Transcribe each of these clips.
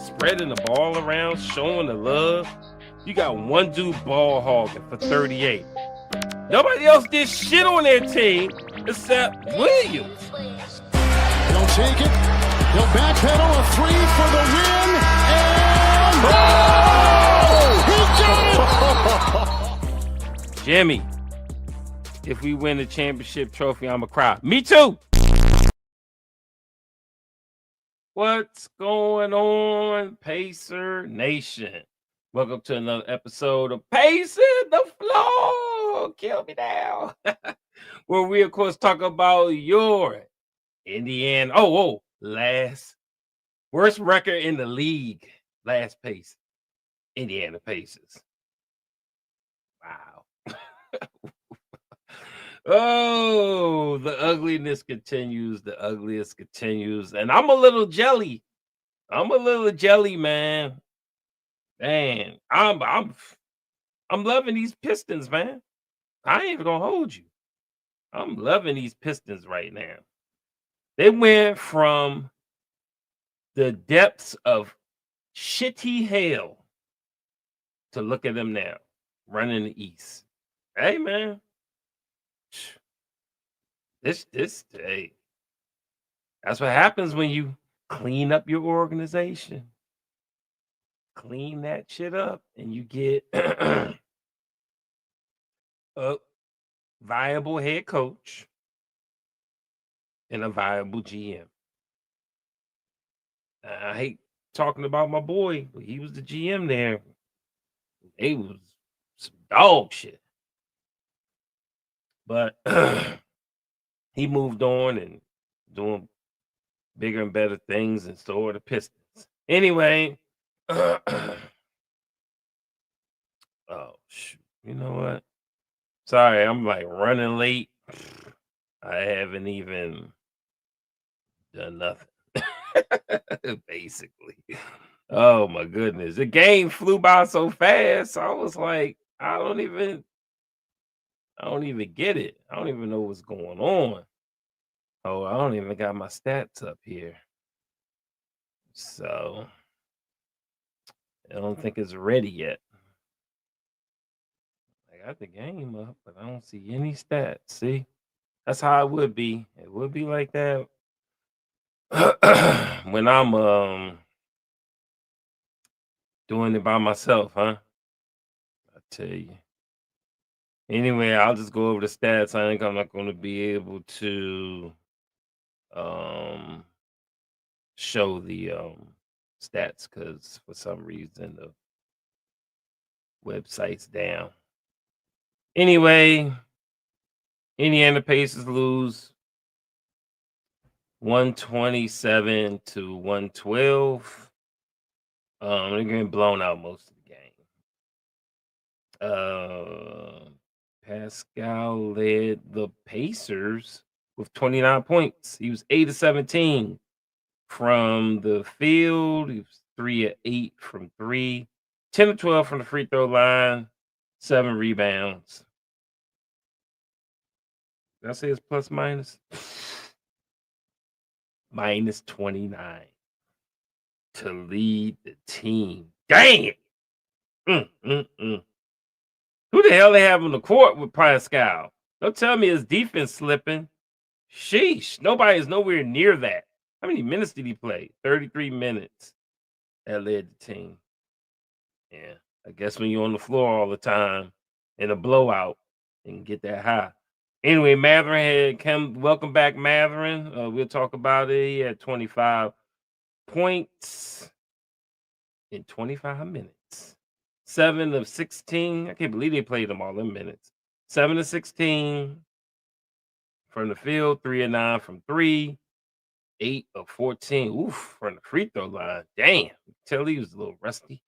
spreading the ball around, showing the love. You got one dude ball hogging for 38. Nobody else did shit on their team except Williams. He'll take it. He'll backpedal a three for the win. And he got it! Jimmy, if we win the championship trophy, I'ma cry. Me too. What's going on, Pacer Nation? Welcome to another episode of Pacing the Floor. Kill me now. Where we, of course, talk about your Indiana. Last worst record in the league. Last pace. Indiana Pacers. Wow. Oh, the ugliness continues. The ugliest continues. And I'm a little jelly. Man. Man, I'm loving these Pistons, man. I ain't even gonna hold you. I'm loving these Pistons right now. They went from the depths of shitty hell to look at them now, running the East. Hey, man. This hey, that's what happens when you clean up your organization. Clean that shit up and you get a viable head coach and a viable GM. I hate talking about my boy, but he was the GM there. They was some dog shit. But he moved on and doing bigger and better things, and so are the Pistons. Anyway, oh shoot. You know what? Sorry, I'm like running late. I haven't even done nothing. Basically. Oh my goodness. The game flew by so fast. I was like, I don't even get it. I don't even know what's going on. Oh, I don't even got my stats up here. So I don't think it's ready yet. I got the game up, but I don't see any stats. See? That's how it would be. It would be like that when I'm doing it by myself, huh? I tell you. Anyway, I'll just go over the stats. I think I'm not going to be able to show the stats because for some reason the website's down. Anyway, Indiana Pacers lose 127 to 112. They're getting blown out most of the game. Pascal led the Pacers with 29 points. He was 8 of 17 from the field. He was 3 of 8 from 3, 10 of 12 from the free throw line, 7 rebounds. Did I say it's plus minus? Minus 29 to lead the team. Dang it. Who the hell they have on the court with Pascal? Don't tell me his defense slipping. Sheesh. Nobody is nowhere near that. How many minutes did he play? 33 minutes. That led the team. Yeah. I guess when you're on the floor all the time in a blowout and get that high. Anyway, Mathurin had come. Welcome back, Mathurin. We'll talk about it. He had 25 points in 25 minutes. 7 of 16. I can't believe they played them all in minutes. 7 of 16 from the field. 3 of 9 from 3. 8 of 14. Oof, from the free throw line. Damn. Tell he was a little rusty.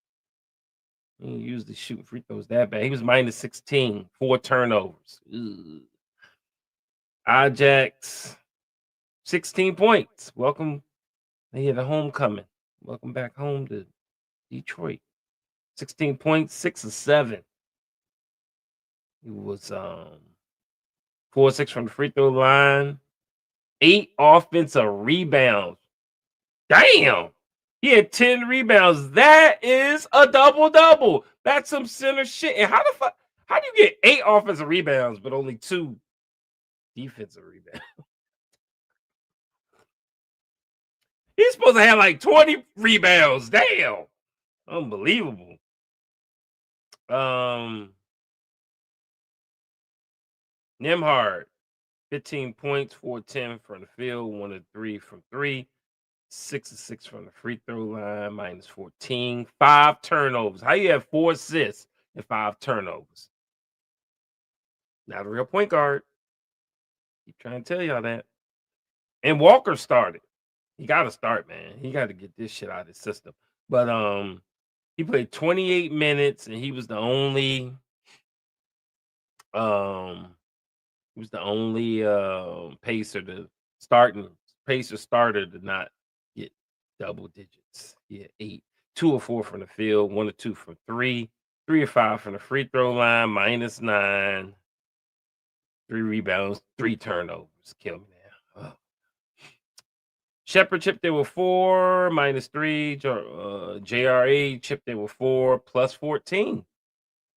He didn't usually shoot free throws that bad. He was minus 16. 4 turnovers. Ugh. Ajax, 16 points. Welcome. They had a homecoming. Welcome back home to Detroit. 16 points, 6 of 7. He was 4-6 from the free throw line. 8 offensive rebounds. Damn. He had 10 rebounds. That is a double-double. That's some center shit. And how do you get 8 offensive rebounds but only 2 defensive rebounds? He's supposed to have like 20 rebounds. Damn. Unbelievable. Nimhard, 15 points, 4-10 from the field, 1 of 3 from 3, 6 of 6 from the free throw line, minus 14, 5 turnovers. How you have 4 assists and 5 turnovers? Not a real point guard. Keep trying to tell y'all that. And Walker started. He got to start, man. He got to get this shit out of his system. But he played 28 minutes, and he was the only Pacer starter to not get double digits. He had 8, 2 or 4 from the field, 1 or 2 from 3, 3 or 5 from the free throw line, minus 9, 3 rebounds, 3 turnovers. Kill me now. Oh. Shepard chipped in with 4, minus 3. JRA chipped in with 4, plus 14.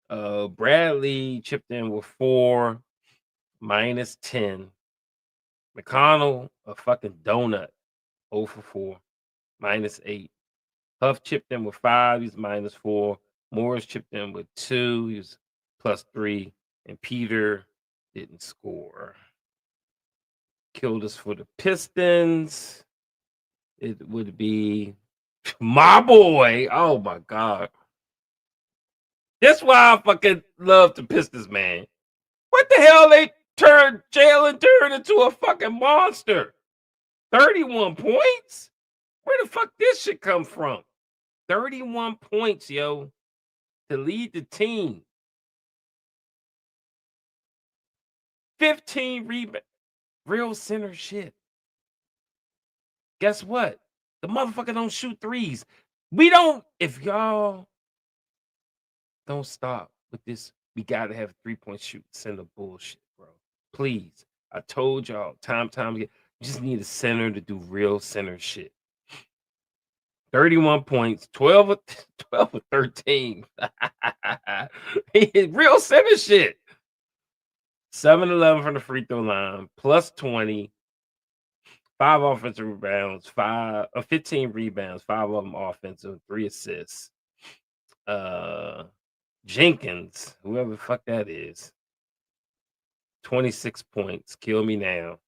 Bradley chipped in with 4, minus 10. McConnell, a fucking donut, 0 for 4, minus 8. Huff chipped in with 5, he's minus 4. Morris chipped in with 2, he was plus 3. And Peter didn't score. Killed us for the Pistons. It would be my boy. Oh my God. That's why I fucking love the Pistons, man. What the hell they Jalen turned into a fucking monster. 31 points? Where the fuck this shit come from? 31 points, yo, to lead the team. 15 rebounds. Real center shit. Guess what? The motherfucker don't shoot threes. If y'all don't stop with this, we gotta have 3-point shoot center bullshit, bro. Please. I told y'all time again, you just need a center to do real center shit. 31 points, 12 of 13. Real center shit. 7-11 from the free throw line, plus 20, 5 offensive rebounds, 15 rebounds, 5 of them offensive, 3 assists. Jenkins, whoever the fuck that is, 26 points. Kill me now.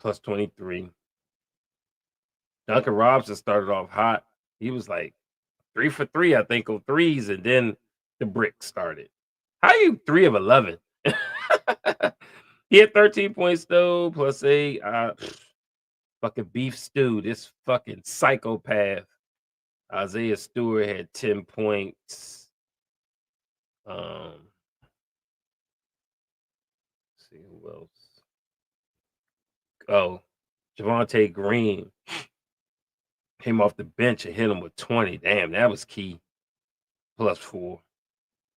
Plus 23. Duncan Robinson started off hot. He was like 3 for 3, I think, on threes, and then the brick started. How you 3 of 11? He had 13 points though, plus 8. Fucking beef stew. This fucking psychopath. Isaiah Stewart had 10 points. Let's see who else. Oh, Javonte Green came off the bench and hit him with 20. Damn, that was key. Plus 4.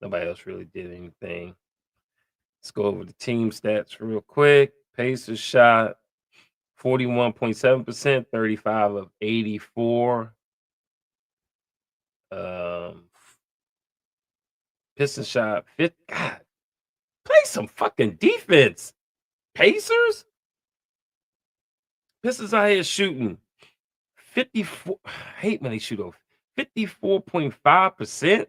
Nobody else really did anything. Let's go over the team stats real quick. Pacers shot 41.7%, 35 of 84. Pistons shot 50. God, play some fucking defense. Pacers? Pistons out here shooting 54. I hate when they shoot over 54.5%,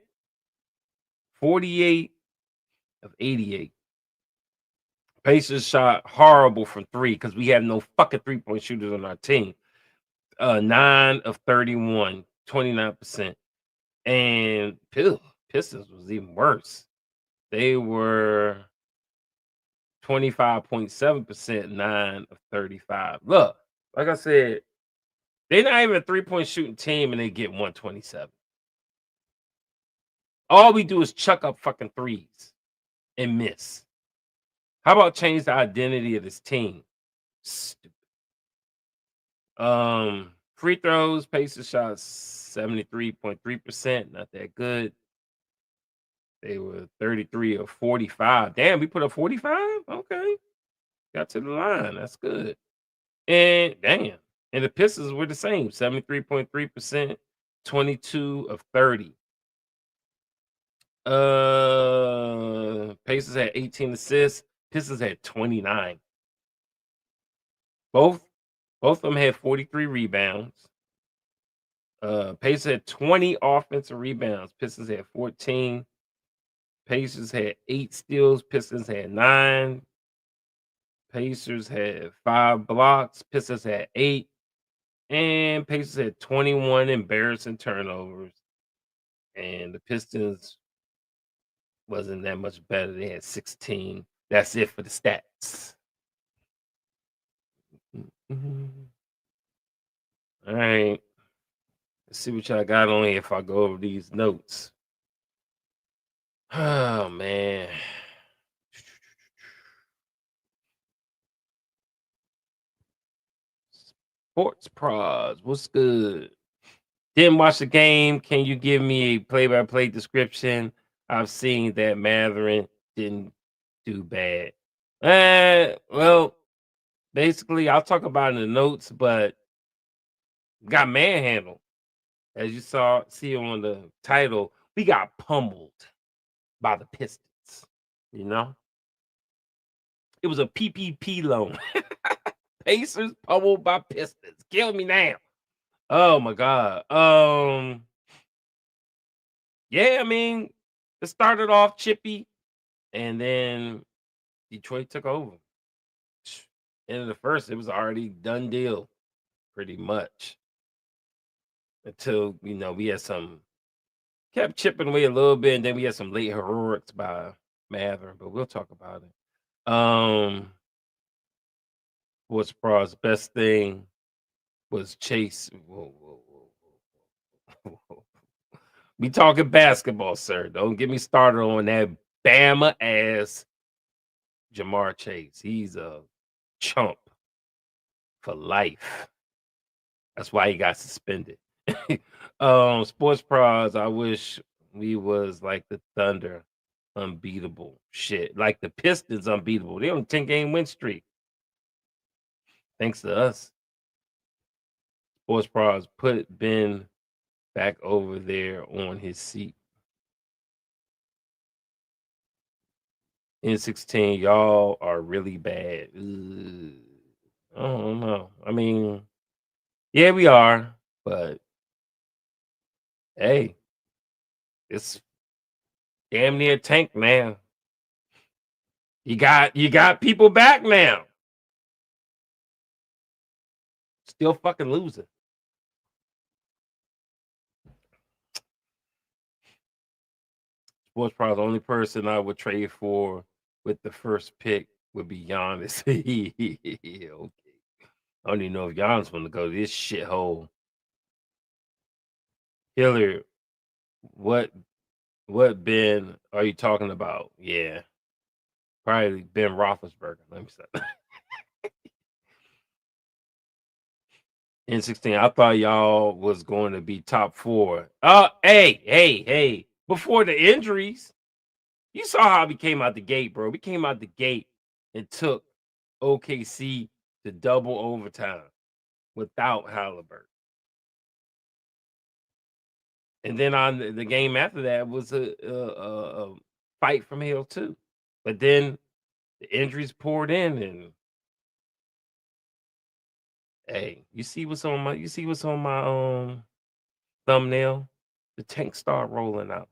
48 of 88. Pacers shot horrible from 3 because we have no fucking 3-point shooters on our team. 9 of 31, 29%. And Pistons was even worse. They were 25.7%, 9 of 35. Look, like I said, they're not even a 3-point shooting team and they get 127. All we do is chuck up fucking threes and miss. How about change the identity of this team? Stupid. Free throws, Pacers shot 73.3%, not that good. They were 33 of 45. Damn, we put up 45? Okay. Got to the line. That's good. And damn, And the Pistons were the same, 73.3%, 22 of 30. Pacers had 18 assists. Pistons had 29. Both of them had 43 rebounds. Pacers had 20 offensive rebounds. Pistons had 14. Pacers had 8 steals. Pistons had 9. Pacers had 5 blocks. Pistons had 8. And Pacers had 21 embarrassing turnovers. And the Pistons wasn't that much better. They had 16. That's it for the stats. All right. Let's see what y'all got on here if I go over these notes. Oh, man. Sports Pros, what's good? Didn't watch the game. Can you give me a play-by-play description? I've seen that Mathurin didn't do bad. Well, basically, I'll talk about it in the notes, but got manhandled. As you see on the title, we got pummeled by the Pistons. You know, it was a PPP loan. Pacers pummeled by Pistons. Kill me now. Oh my God. Yeah, I mean, it started off chippy, and then Detroit took over. End of the first, it was already done deal, pretty much. Until we had kept chipping away a little bit, and then we had some late heroics by Mather, but we'll talk about it. What's Pros best thing was Chase. Whoa. We talking basketball, sir. Don't get me started on that Bama ass Jamar Chase. He's a chump for life. That's why he got suspended. Sports Pros, I wish we was like the Thunder, unbeatable. Shit. Like the Pistons, unbeatable. They on a 10-game win streak. Thanks to us. Sports Pros, put Ben back over there on his seat. N16, y'all are really bad. Ugh. I don't know. I mean, yeah, we are, but hey, it's damn near tank now. You got people back now. Still fucking losing. Sports Pros, the only person I would trade for with the first pick would be Giannis. Okay. I don't even know if Giannis want to go to this shithole. Hillary, what Ben are you talking about? Yeah. Probably Ben Roethlisberger. Let me stop. N16, I thought y'all was going to be top 4. Hey. Before the injuries, you saw how we came out the gate, bro. We came out the gate and took OKC to double overtime without Halliburton. And then on the game after that was a fight from hell too. But then the injuries poured in, and hey, you see what's on my thumbnail? The tank start rolling out.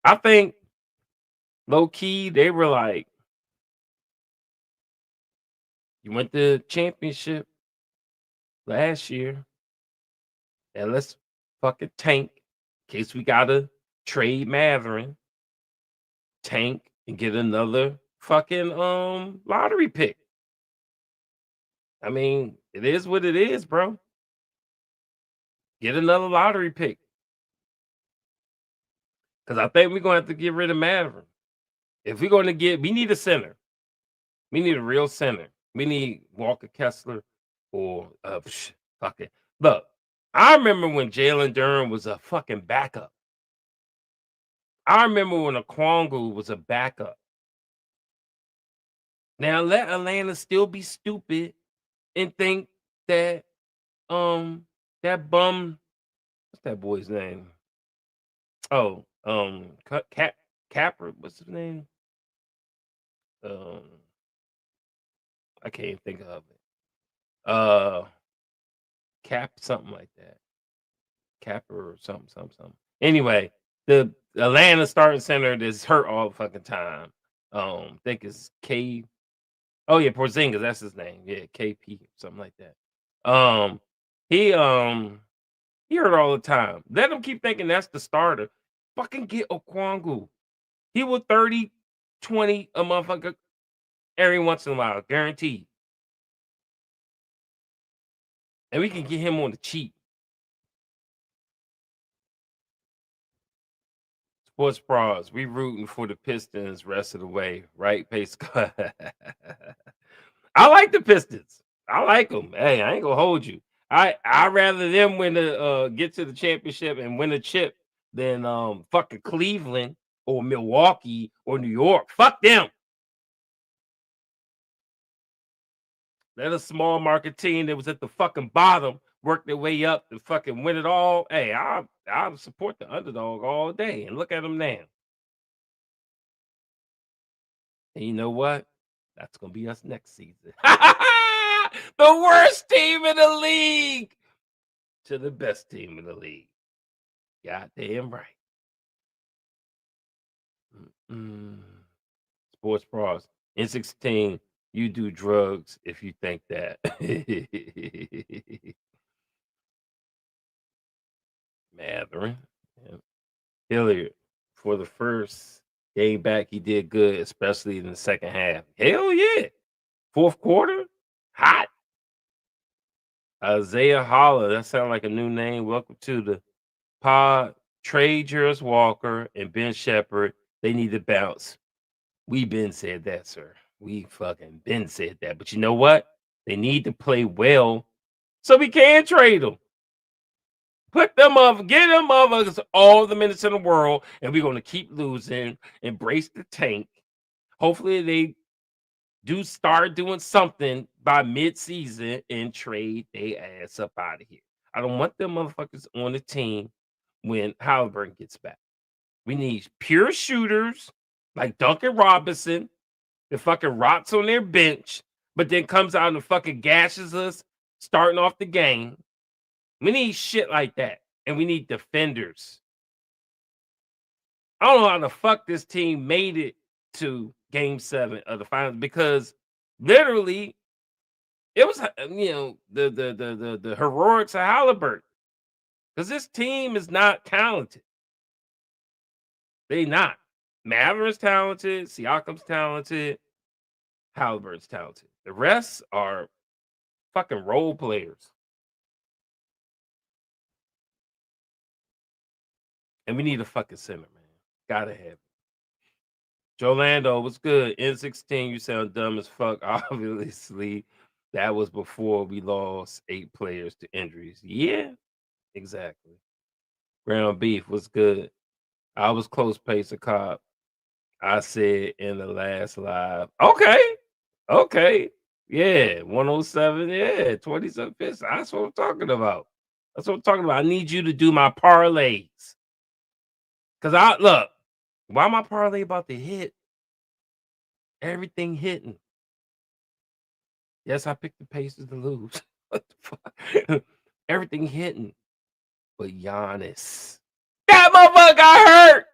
I think low key they were like, you went to championship last year, and let's fucking tank in case we gotta trade Mathurin, tank and get another fucking lottery pick. I mean, it is what it is, bro. Get another lottery pick. Because I think we're gonna have to get rid of Mathurin. If we're gonna we need a center. We need a real center. We need Walker Kessler or fuck it. Look, I remember when Jalen Duren was a fucking backup. I remember when Okongwu was a backup. Now let Atlanta still be stupid and think that that bum, what's that boy's name? Oh, Capper, what's his name? Um, I can't think of it. Cap something like that. Capper or something. Anyway, the Atlanta starting center that's hurt all the fucking time. I think it's K. Oh yeah, Porzingis, that's his name. Yeah, KP, something like that. He he hurt all the time. Let him keep thinking that's the starter. Fucking get Okwangu. He will 30, 20 a motherfucker every once in a while, guaranteed. And we can get him on the cheap. Sports bras, we rooting for the Pistons rest of the way, right? Pace. I like the Pistons. I like them. Hey, I ain't gonna hold you. I rather them win the get to the championship and win a chip than fucking Cleveland or Milwaukee or New York. Fuck them. Let a small market team that was at the fucking bottom work their way up to fucking win it all. Hey, I'll support the underdog all day. And look at them now. And you know what? That's gonna be us next season. The worst team in the league to the best team in the league. Goddamn right. Sports bras. N16, you do drugs if you think that. Mathurin. Yeah. Hilliard, for the first game back, he did good, especially in the second half. Hell yeah. Fourth quarter, hot. Isaiah Holler, that sounds like a new name. Welcome to the pod. Trey Juris Walker and Ben Shepherd, they need to bounce. We been said that, sir. We fucking been said that. But you know what? They need to play well so we can trade them. Put them up, get them motherfuckers all the minutes in the world, and we're gonna keep losing. Embrace the tank. Hopefully, they do start doing something by mid-season and trade they ass up out of here. I don't want them motherfuckers on the team when Halliburton gets back. We need pure shooters like Duncan Robinson that fucking rots on their bench, but then comes out and fucking gashes us starting off the game. We need shit like that. And we need defenders. I don't know how the fuck this team made it to game 7 of the finals because literally it was the heroics of Halliburton. Because this team is not talented. They not. Mathurin's talented, Siakam's talented, Halliburton's talented. The rest are fucking role players. And we need a fucking center, man. Gotta have it. Joe Lando, what's good? N16, you sound dumb as fuck. Obviously, that was before we lost 8 players to injuries. Yeah, exactly. Ground beef was good. I was close pace of cop. I said in the last live. Okay. Yeah, 107. Yeah, 27 Pistons. That's what I'm talking about. I need you to do my parlays. Because look, why my parlay about to hit? Everything hitting. Yes, I picked the Pacers to lose. What the fuck? Everything hitting. But Giannis. That motherfucker got hurt.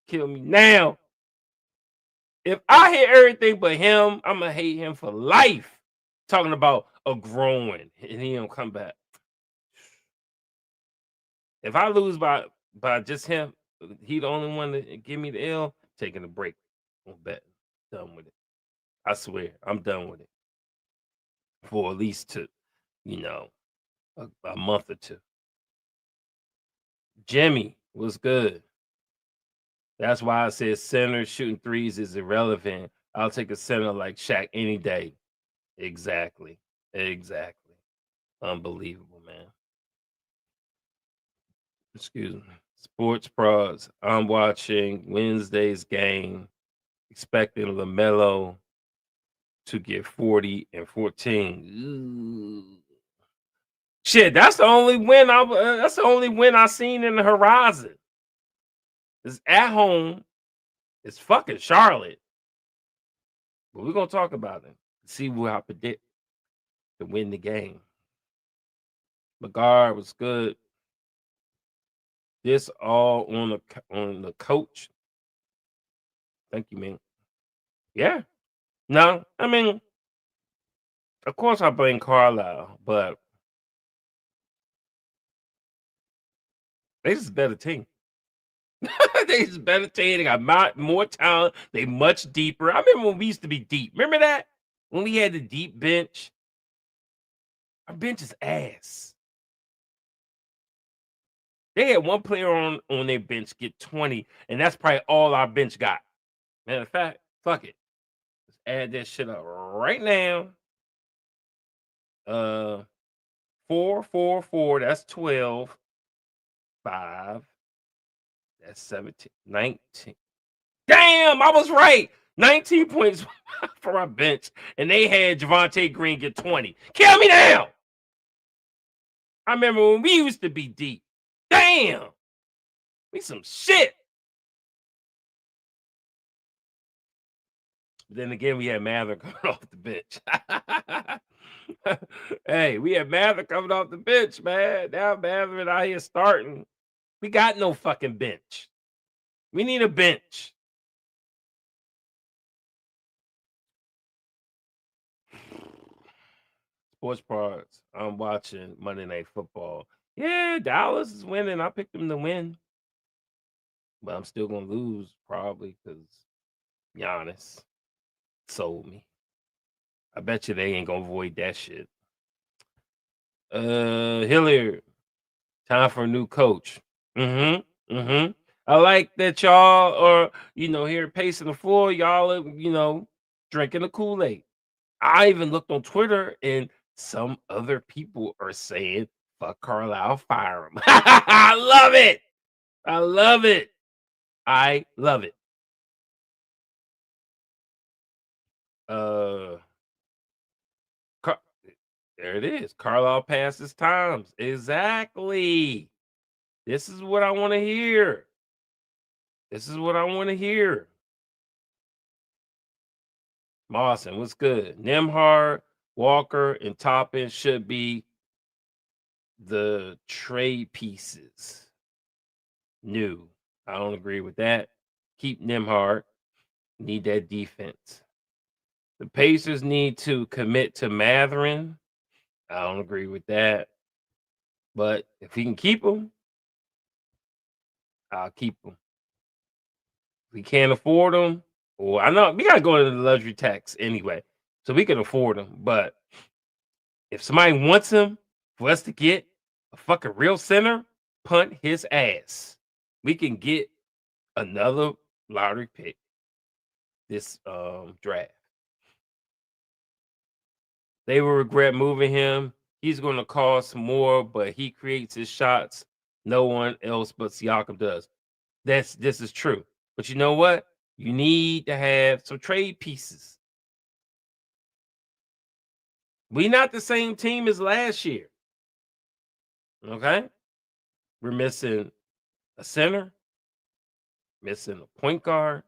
Kill me now. If I hit everything but him, I'm gonna hate him for life. Talking about a growing and he don't come back. If I lose by just him, he the only one that give me the L, taking a break on betting. Done with it. I swear, I'm done with it. For at least a month or two. Jimmy was good. That's why I said center shooting threes is irrelevant. I'll take a center like Shaq any day. Exactly. Unbelievable, man. Excuse me. Sports pros. I'm watching Wednesday's game, expecting LaMelo to get 40 and 14. Ooh. Shit, that's the only win I seen in the horizon. It's at home. It's fucking Charlotte. But we're gonna talk about it. See who I predict to win the game. McGard was good. This all on the coach. Thank you, man. Yeah. No, I mean, of course I blame Carlisle, but they just a better team. They just a better team. They got more talent. They much deeper. I remember when we used to be deep. Remember that? When we had the deep bench. Our bench is ass. They had one player on their bench get 20, and that's probably all our bench got. Matter of fact, fuck it. Let's add that shit up right now. 4, 4, 4, that's 12. 5, that's 17, 19. Damn, I was right. 19 points for our bench, and they had Javonte Green get 20. Kill me down. I remember when we used to be deep. Damn. We some shit. Then again, we had Mather coming off the bench. Hey, we had Mather coming off the bench, man. Now Mather out here starting. We got no fucking bench. We need a bench. Sports parts. I'm watching Monday Night Football. Yeah, Dallas is winning. I picked them to win. But I'm still going to lose probably because Giannis sold me. I bet you they ain't going to avoid that shit. Hilliard. Time for a new coach. I like that y'all are, here pacing the floor. Y'all are, drinking the Kool-Aid. I even looked on Twitter and some other people are saying, fuck Carlisle, fire him. I love it. I love it. I love it. There it is. Carlisle passes times. Exactly. This is what I want to hear. This is what I want to hear. Mawson, what's good? Nemhard, Walker, and Toppin should be the trade pieces. New. I don't agree with that. Keep Nemhard. Need that defense. The Pacers need to commit to Mathurin. I don't agree with that. But if he can keep him, I'll keep him. If we can't afford him, well, I know we got to go into the luxury tax anyway, so we can afford him. But if somebody wants him for us to get a fucking real center, punt his ass. We can get another lottery pick this draft. They will regret moving him. He's going to cost more, but he creates his shots. No one else but Siakam does. This is true. But you know what? You need to have some trade pieces. We're not the same team as last year. Okay? We're missing a center, missing a point guard.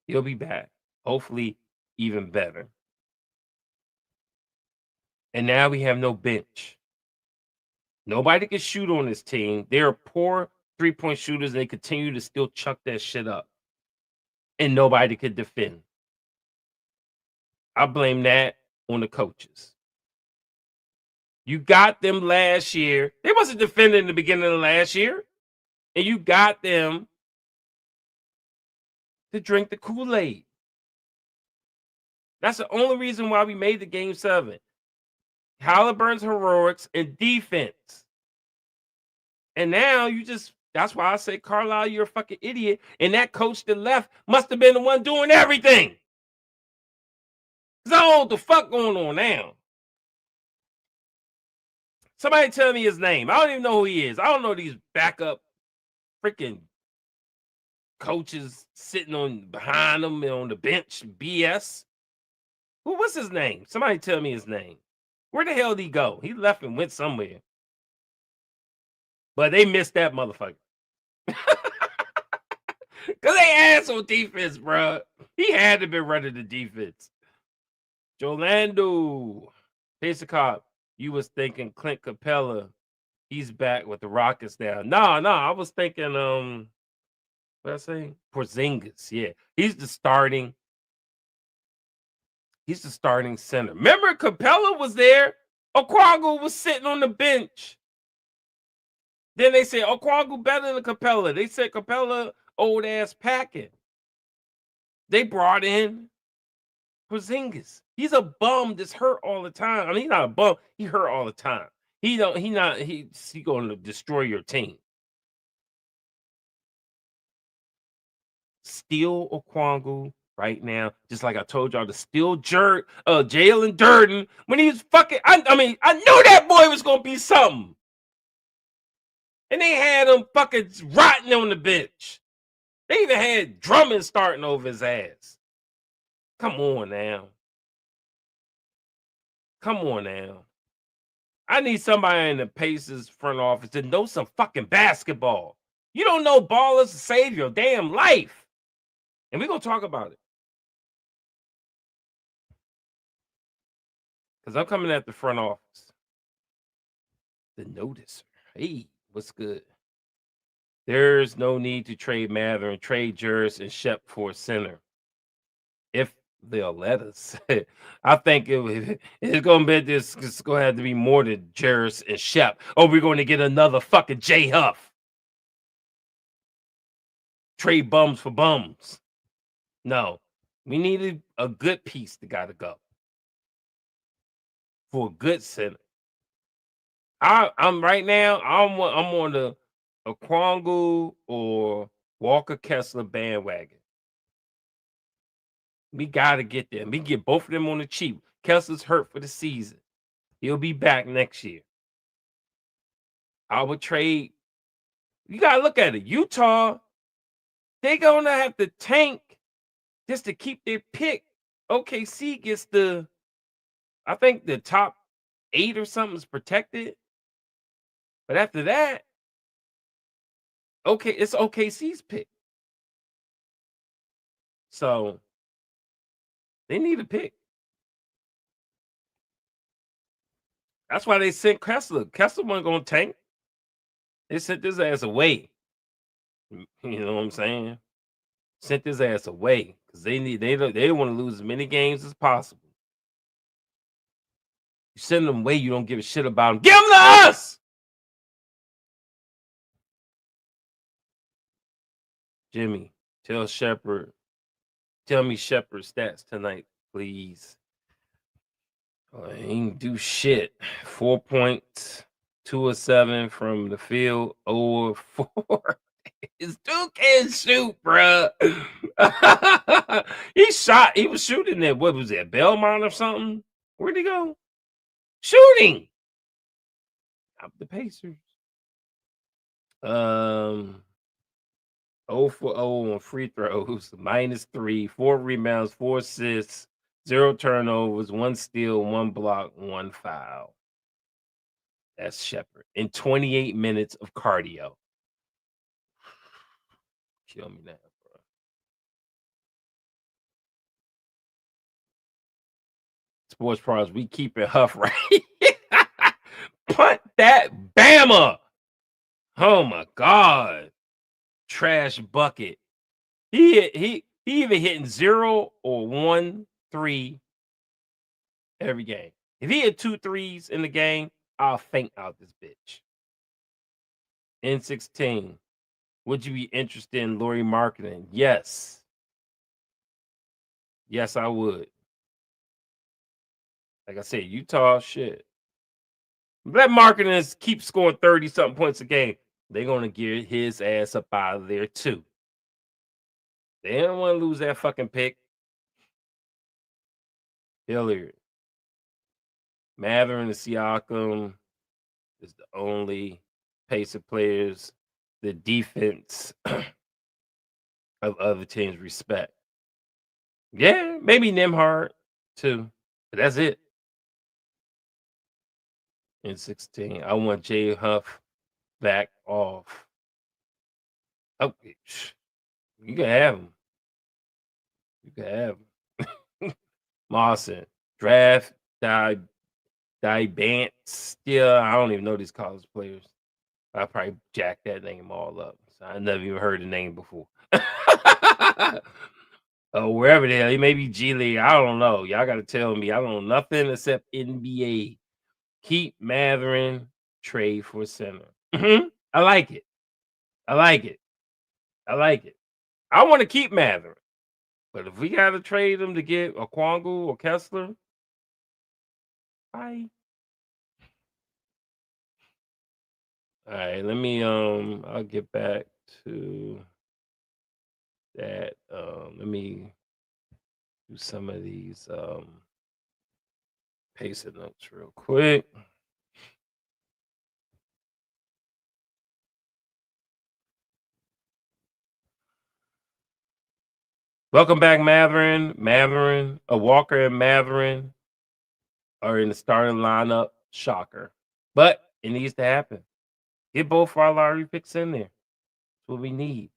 He'll be back. Hopefully, even better. And now we have no bench. Nobody can shoot on this team. They're poor three-point shooters. And they continue to still chuck that shit up. And nobody could defend. I blame that on the coaches. You got them last year. They wasn't defending in the beginning of the last year. And you got them to drink the Kool-Aid. That's the only reason why we made the game 7. Halliburton's heroics and defense. And now that's why I say, Carlisle, you're a fucking idiot. And that coach that left must have been the one doing everything. Because I don't know what the fuck going on now. Somebody tell me his name. I don't even know who he is. I don't know these backup freaking coaches sitting behind him on the bench. BS. What's his name? Somebody tell me his name. Where the hell did he go? He left and went somewhere. But they missed that motherfucker. Because they ass on defense, bro. He had to be running the defense. Jolando. Pacer Cop, you was thinking Clint Capella. He's back with the Rockets now. No, I was thinking, what I say? Porzingis. Yeah. He's the starting center. Remember, Capella was there. Okwagu was sitting on the bench. Then they said Okwagu better than Capella. They said Capella old ass packing. They brought in Porzingis. He's a bum that's hurt all the time. I mean, he's not a bum. He hurt all the time. He's going to destroy your team. Steal Okwagu right now, just like I told y'all to steal Jalen Durden when he was fucking. I knew that boy was gonna be something, and they had him fucking rotting on the bench. They even had Drummond starting over his ass. Come on now. I need somebody in the Pacers front office to know some fucking basketball. You don't know ballers to save your damn life. And we're going to talk about it. Because I'm coming at the front office. The noticer. Hey, what's good? There's no need to trade Mathurin, trade Juris, and Shep for a center. If they'll let us. I think it's going to be this. It's going to have to be more than Juris and Shep. Or we're going to get another fucking J Huff. Trade bums for bums. No, we needed a good piece that got to go for a good center. I'm right now. I'm on the Okwagu or Walker Kessler bandwagon. We gotta get them. We get both of them on the cheap. Kessler's hurt for the season. He'll be back next year. I would trade. You gotta look at it. Utah, they gonna have to tank just to keep their pick. OKC gets I think the top 8 or something is protected. But after that, it's OKC's pick. So they need a pick. That's why they sent Kessler. Kessler wasn't gonna tank. They sent his ass away. You know what I'm saying? Sent his ass away because they want to lose as many games as possible. You send them away, you don't give a shit about them. Give them to us. Jimmy, tell me Shepard's stats tonight, please. He didn't do shit. 4 points, 2 of 7 from the field, 0 of 4. His dude can't shoot, bruh. He was shooting at, what was that, Belmont or something? Where'd he go? Shooting. Up the Pacers. 0 for 0 on free throws, -3, 4 rebounds, 4 assists, 0 turnovers, 1 steal, 1 block, 1 foul. That's Shepard in 28 minutes of cardio. Kill me now, bro. Sports Pros, we keep it Huff right. Punt that Bama. Oh my God. Trash bucket. He even hitting 0 or 1 3 every game. If he had 2 threes in the game, I'll faint out this bitch. N16. Would you be interested in Laurie marketing? Yes. Yes, I would. Like I said, Utah, shit. Let marketing keep scoring 30-something points a game. They're going to get his ass up out of there, too. They don't want to lose that fucking pick. Hilliard. Mathurin and Siakam is the only Pacer players the defense of other teams respect. Yeah, maybe Nembhard, too. But that's it. In 16, I want Jay Huff back off. Okay, you can have him. You can have him. Mawson, draft, Bant. Still, I don't even know these college players. I probably jacked that name all up. So I never even heard the name before. Oh, wherever the hell, he may be G League. I don't know. Y'all got to tell me. I don't know nothing except NBA. Keep Mathurin, trade for center. I like it. I like it. I like it. I want to keep Mathurin, but if we got to trade him to get a Kwangu or Kessler, bye. All right, let me I'll get back to that. Let me do some of these paste notes real quick. Welcome back, Mathurin, Walker and Mathurin are in the starting lineup. Shocker. But it needs to happen. Get both our lottery picks in there. That's what we need.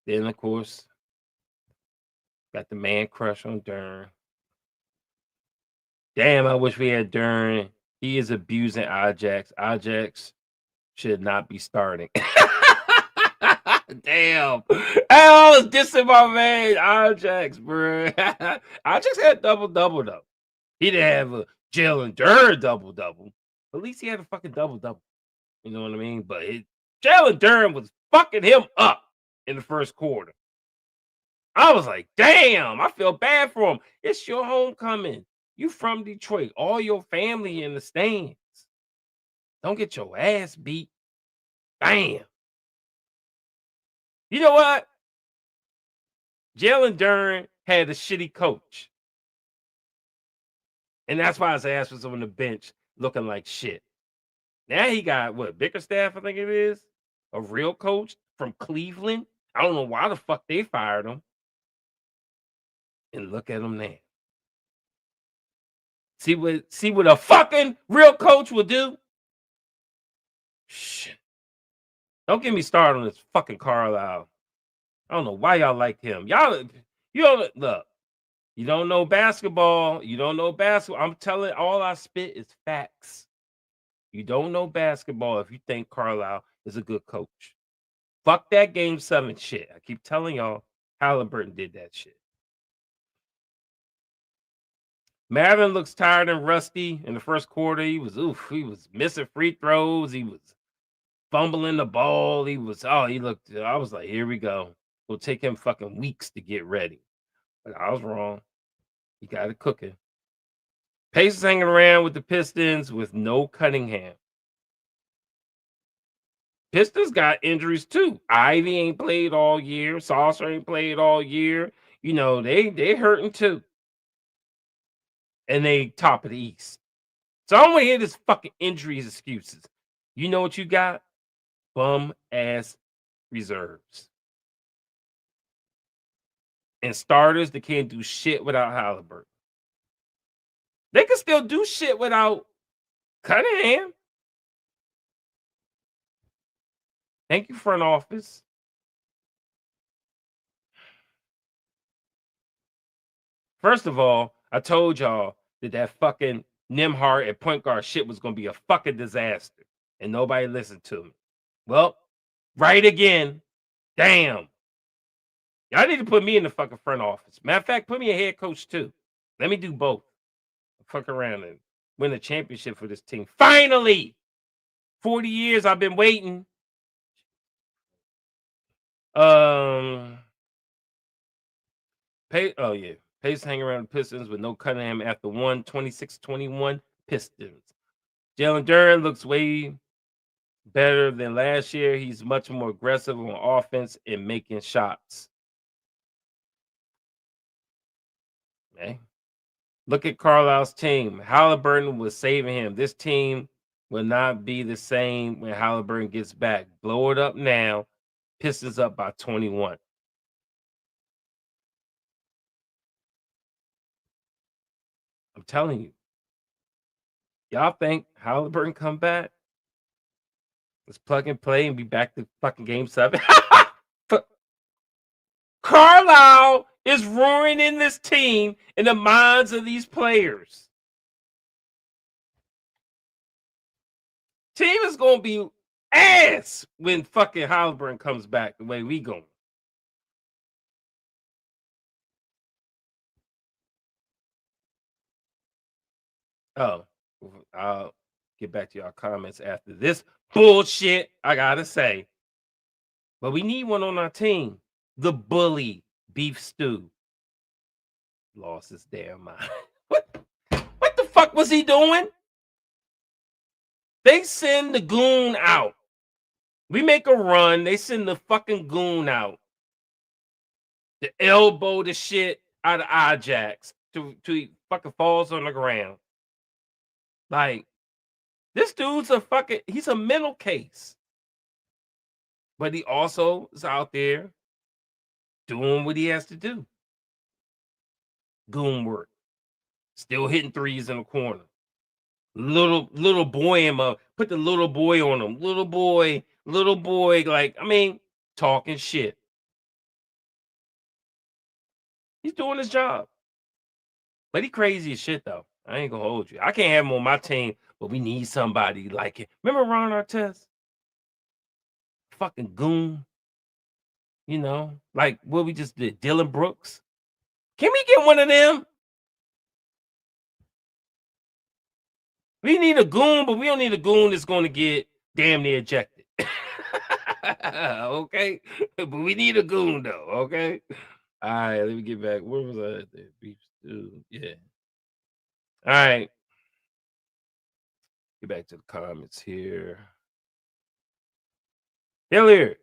Then, of course, got the man crush on Dern. Damn, I wish we had Dern. He is abusing Ajax. Ajax should not be starting. Damn. I was dissing my man Ajax, bro. Ajax had double-double, though. He didn't have a Jalen Dern double-double. At least he had a fucking double-double. You know what I mean? But Jalen Dern was fucking him up in the first quarter. I was like, damn, I feel bad for him. It's your homecoming. You from Detroit. All your family in the stands. Don't get your ass beat. Damn. You know what? Jalen Dern had a shitty coach. And that's why his ass was on the bench looking like shit. Now he got what, Bickerstaff, I think it is, a real coach from Cleveland. I don't know why the fuck they fired him. And look at him now. See what a fucking real coach will do? Shit. Don't get me started on this fucking Carlisle. I don't know why y'all like him. You don't look. You don't know basketball. You don't know basketball. I'm telling all I spit is facts. You don't know basketball if you think Carlisle is a good coach. Fuck that game 7 shit. I keep telling y'all Halliburton did that shit. Marvin looks tired and rusty in the first quarter. He was missing free throws. He was fumbling the ball. He looked, I was like, here we go. It'll take him fucking weeks to get ready. But I was wrong. He got it cooking. Pacers hanging around with the Pistons with no Cunningham. Pistons got injuries too. Ivy ain't played all year. Saucer ain't played all year. You know, they hurting too. And they top of the East. So I don't want to hear this fucking injuries excuses. You know what you got? Bum ass reserves. And starters that can't do shit without Halliburton. They can still do shit without Cunningham. Thank you, front office. First of all, I told y'all that fucking Nimhart at point guard shit was going to be a fucking disaster. And nobody listened to me. Well, right again. Damn. Y'all need to put me in the fucking front office. Matter of fact, put me a head coach too. Let me do both. Fuck around and win a championship for this team. Finally! 40 years I've been waiting. Pace hanging around the Pistons with no Cunningham after 26-21 Pistons. Jalen Duren looks way better than last year. He's much more aggressive on offense and making shots. Okay. Look at Carlisle's team. Halliburton was saving him. This team will not be the same when Halliburton gets back. Blow it up now. Pistons up by 21. I'm telling you. Y'all think Halliburton come back? Let's plug and play and be back to fucking game 7. Carlisle is ruining this team in the minds of these players. Team is going to be ass when fucking Halliburton comes back the way we going. Oh, I'll get back to y'all comments after this bullshit, I gotta say. But we need one on our team. The bully beef stew. Lost his damn mind. What the fuck was he doing? They send the goon out. We make a run. They send the fucking goon out. The elbow the shit out of Ajax to he fucking falls on the ground. Like, this dude's he's a mental case. But he also is out there doing what he has to do. Goon work. Still hitting threes in the corner. Little boy him up. Put the little boy on him. Little boy, like, I mean, talking shit. He's doing his job. But he crazy as shit, though. I ain't gonna hold you. I can't have him on my team, but we need somebody like it. Remember Ron Artest? Fucking goon. You know, like what we just did, Dylan Brooks. Can we get one of them? We need a goon, but we don't need a goon that's going to get damn near ejected. Okay? But we need a goon, though, okay? All right, let me get back. Where was I at there? Beef stew. Yeah. All right. Get back to the comments here. Hilliard.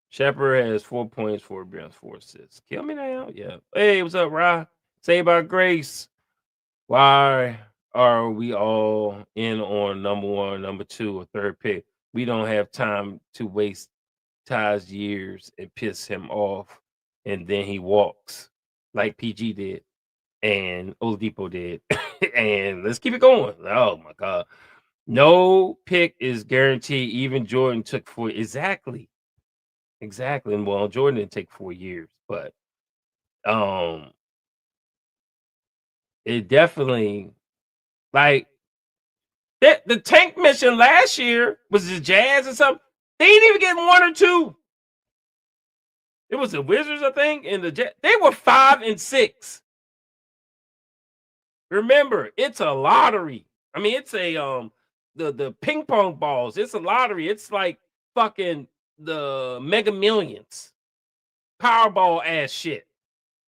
Shepard has 4 points, 4 rebounds, 4 assists. Kill me now. Yeah. Hey, what's up, Rye? Say by Grace. Why are we all in on number 1, number 2, or 3rd pick? We don't have time to waste Ty's years and piss him off, and then he walks like PG did and Oladipo did. And let's keep it going. Oh my God. No pick is guaranteed. Even Jordan took 4. Exactly. And well, Jordan didn't take 4 years, but it definitely, like, the tank mission last year was the Jazz or something. They didn't even get 1 or 2. It was the Wizards, I think, and the Jazz. They were 5 and 6. Remember, it's a lottery. I mean, it's a the ping pong balls. It's a lottery. It's like fucking the Mega Millions, Powerball ass shit.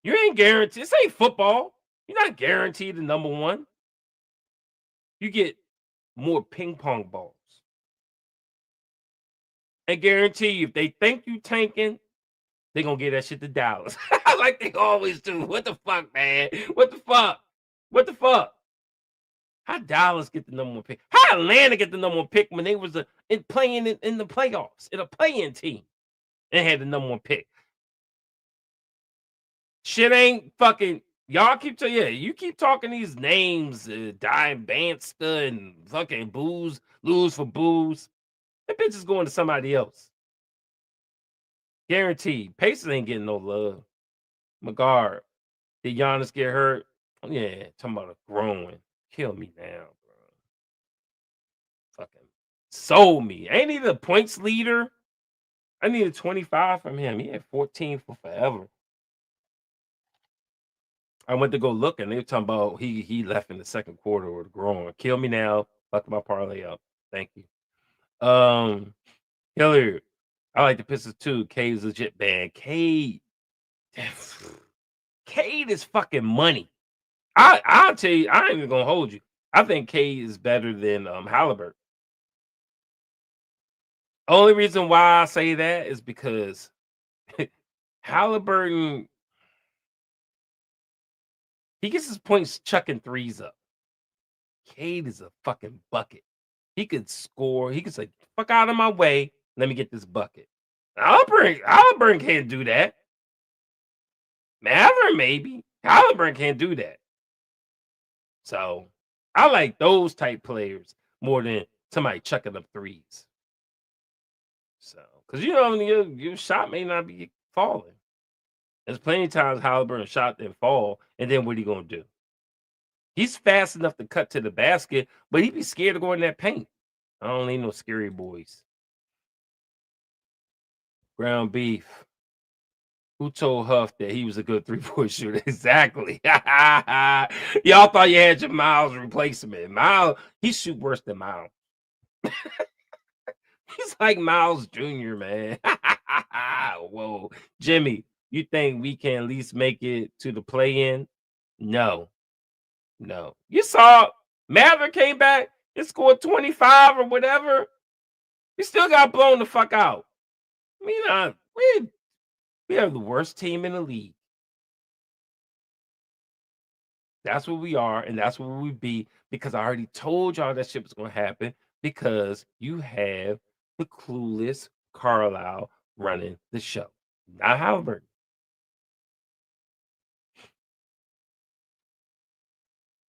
You ain't guaranteed. This ain't football. You're not guaranteed the number 1. You get more ping pong balls. And guarantee you, if they think you tanking, they're going to get that shit to Dallas. Like they always do. What the fuck, man? What the fuck? How Dallas get the number 1 pick? How Atlanta get the number 1 pick when they was playing in the playoffs, in a play-in team, and had the number 1 pick? Shit ain't fucking. Y'all you keep talking these names, Dime Banster and fucking Booze, lose for Booze. That bitch is going to somebody else. Guaranteed. Pacers ain't getting no love. McGard. Did Giannis get hurt? Yeah, talking about a growing. Kill me now, bro. Fucking sold me. Ain't he the points leader? I needed 25 from him. He had 14 for forever. I went to go look, and they were talking about he left in the 2nd quarter or growing. Kill me now. Fuck my parlay up. Thank you. Hilliard. I like the Pistons too. Cade's legit bad. Cade is fucking money. I'll tell you, I ain't even gonna hold you. I think Cade is better than Halliburton. Only reason why I say that is because Halliburton, he gets his points chucking threes up. Cade is a fucking bucket. He could score. He could say, "Fuck out of my way. Let me get this bucket." Halliburton can't do that. Mathurin maybe. Halliburton can't do that. So I like those type players more than somebody chucking up threes. So, because you know your shot may not be falling. There's plenty of times Halliburton shot then fall, and then what are you gonna do? He's fast enough to cut to the basket, but he'd be scared to go in that paint. I don't need no scary boys. Ground beef. Who told Huff that he was a good 3-point shooter? Exactly. Y'all thought you had your Miles replacement. Miles, he shoot worse than Miles. He's like Miles Jr., man. Whoa. Jimmy, you think we can at least make it to the play-in? No. No. You saw Mather came back and scored 25 or whatever. He still got blown the fuck out. I mean, we have the worst team in the league. That's what we are, and that's what we be, because I already told y'all that shit was gonna happen because you have the clueless Carlisle running the show, not Halliburton.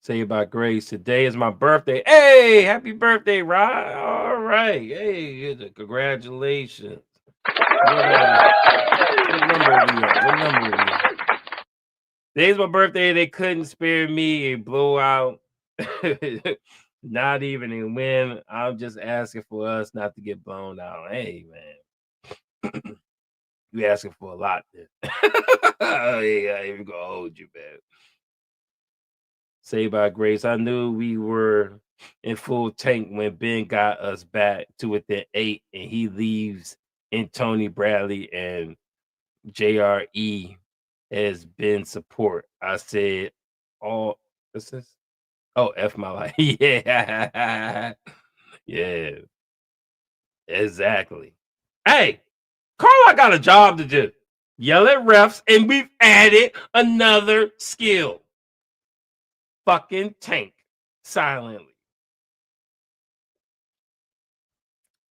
Say about Grace. Today is my birthday. Hey, happy birthday, Rod. All right. Hey, congratulations. What number are we at? What number are we at? Today's my birthday. They couldn't spare me a blowout. Not even a win. I'm just asking for us not to get blown out. Hey, man. You asking for a lot then. Oh, yeah, here we go. Hold you, man. Saved by grace. I knew we were in full tank when Ben got us back to within 8, and he leaves in Tony Bradley and JRE has been support. I said, "Oh, what's this? Oh, F my life." Yeah, yeah, exactly. Hey, Carl, got a job to do. Yell at refs, and we've added another skill. Fucking tank silently.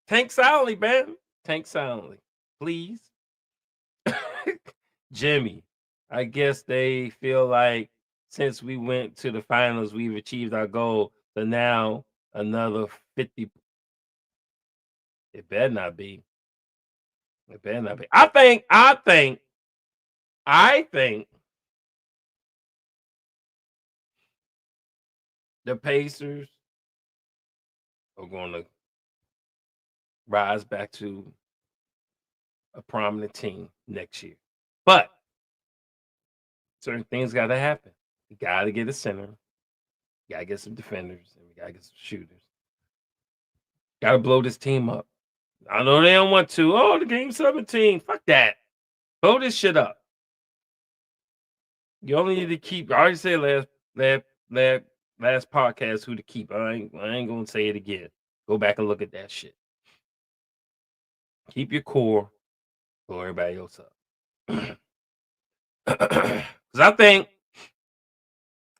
Tank silently, man. Tank silently, please. Jimmy, I guess they feel like since we went to the finals, we've achieved our goal. So now another 50. It better not be. It better not be. I think the Pacers are going to rise back to a prominent team next year. But certain things got to happen. You got to get a center. You got to get some defenders. And we got to get some shooters. Got to blow this team up. I know they don't want to. Oh, the game 17. Fuck that. Blow this shit up. You only need to keep. I already said last podcast who to keep. I ain't gonna say it again. Go back and look at that shit. Keep your core. Blow everybody else up. Because I think,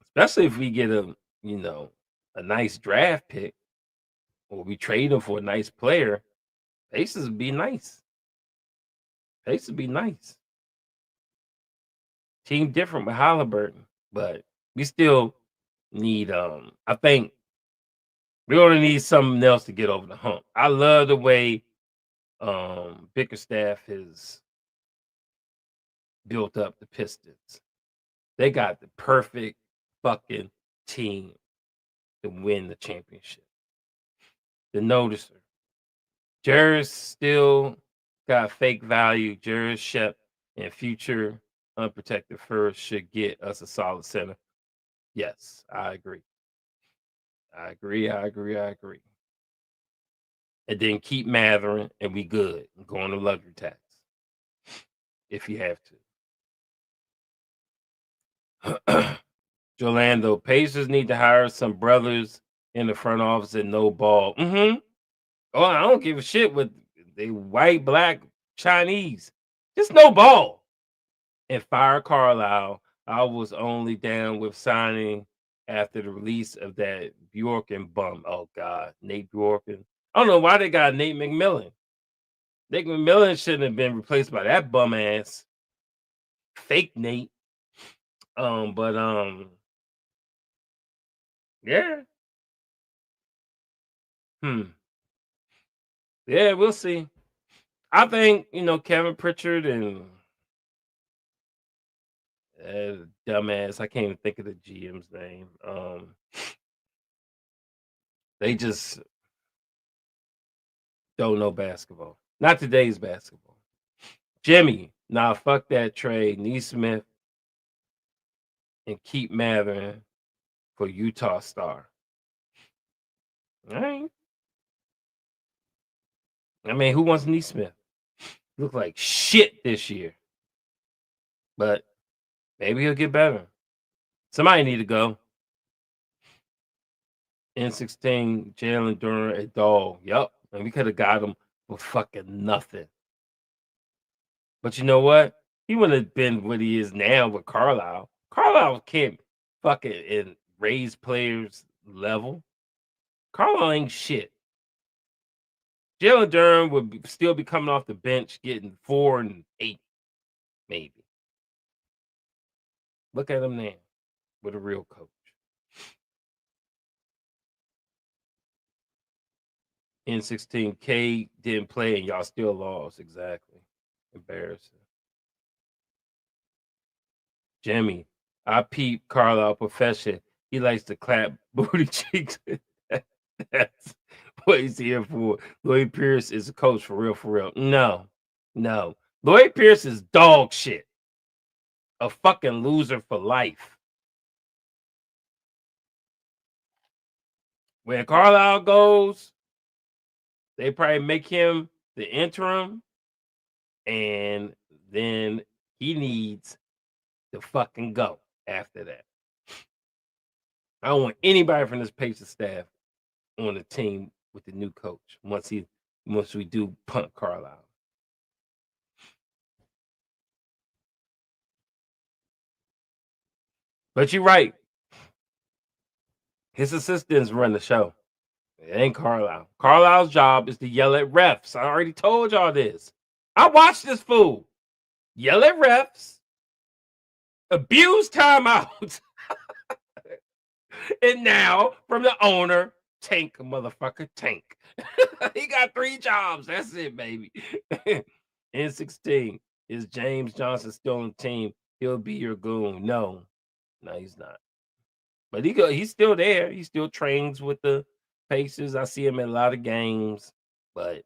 especially if we get a nice draft pick, or we trade him for a nice player, Pacers would be nice. Pacers would be nice. Team different with Halliburton, but we still need. I think we're gonna need something else to get over the hump. I love the way Bickerstaff has built up the Pistons. They got the perfect fucking team to win the championship. The noticer. Jerry's still got fake value. Jerry Shep and future unprotected first should get us a solid center. Yes, I agree. I agree. And then keep Mathurin and we good. Go on the luxury tax. If you have to. Jolando, Pacers need to hire some brothers in the front office and no ball. Oh, I don't give a shit with they white, black, Chinese. Just no ball. And fire Carlisle. I was only down with signing after the release of that Bjorken bum. Oh God, Nate Bjorken. I don't know why they got Nate McMillan. Nate McMillan shouldn't have been replaced by that bum ass fake Nate. Yeah. Yeah, we'll see. I think, Kevin Pritchard and dumbass, I can't even think of the GM's name. They just don't know basketball. Not today's basketball. Jimmy, nah, fuck that trade. Neesmith and keep Mathurin for Utah Star. All right. I mean, who wants Neesmith? Look like shit this year. But maybe he'll get better. Somebody need to go. N16, Jalen Duran, a dog. Yup. And we could have got him for fucking nothing. But you know what? He wouldn't have been what he is now with Carlisle. Carlisle can't fucking raise players level. Carlisle ain't shit. Jalen Duran would still be coming off the bench getting 4 and 8, maybe. Look at him now with a real coach. N16K didn't play and y'all still lost. Exactly. Embarrassing. Jimmy, I peep Carlisle profession. He likes to clap booty cheeks. That's what he's here for. Lloyd Pierce is a coach for real, for real. No. Lloyd Pierce is dog shit. A fucking loser for life. When Carlisle goes, they probably make him the interim, and then he needs to fucking go after that. I don't want anybody from this Pacers staff on the team with the new coach once we do punt Carlisle. But you're right. His assistants run the show. It ain't Carlisle. Carlisle's job is to yell at refs. I already told y'all this. I watched this fool yell at refs, abuse timeouts, and now from the owner, tank motherfucker, tank. He got 3 jobs. That's it, baby. N16, is James Johnson still on the team? He'll be your goon. No, he's not. But he's still there. He still trains with the Pacers. I see him in a lot of games, but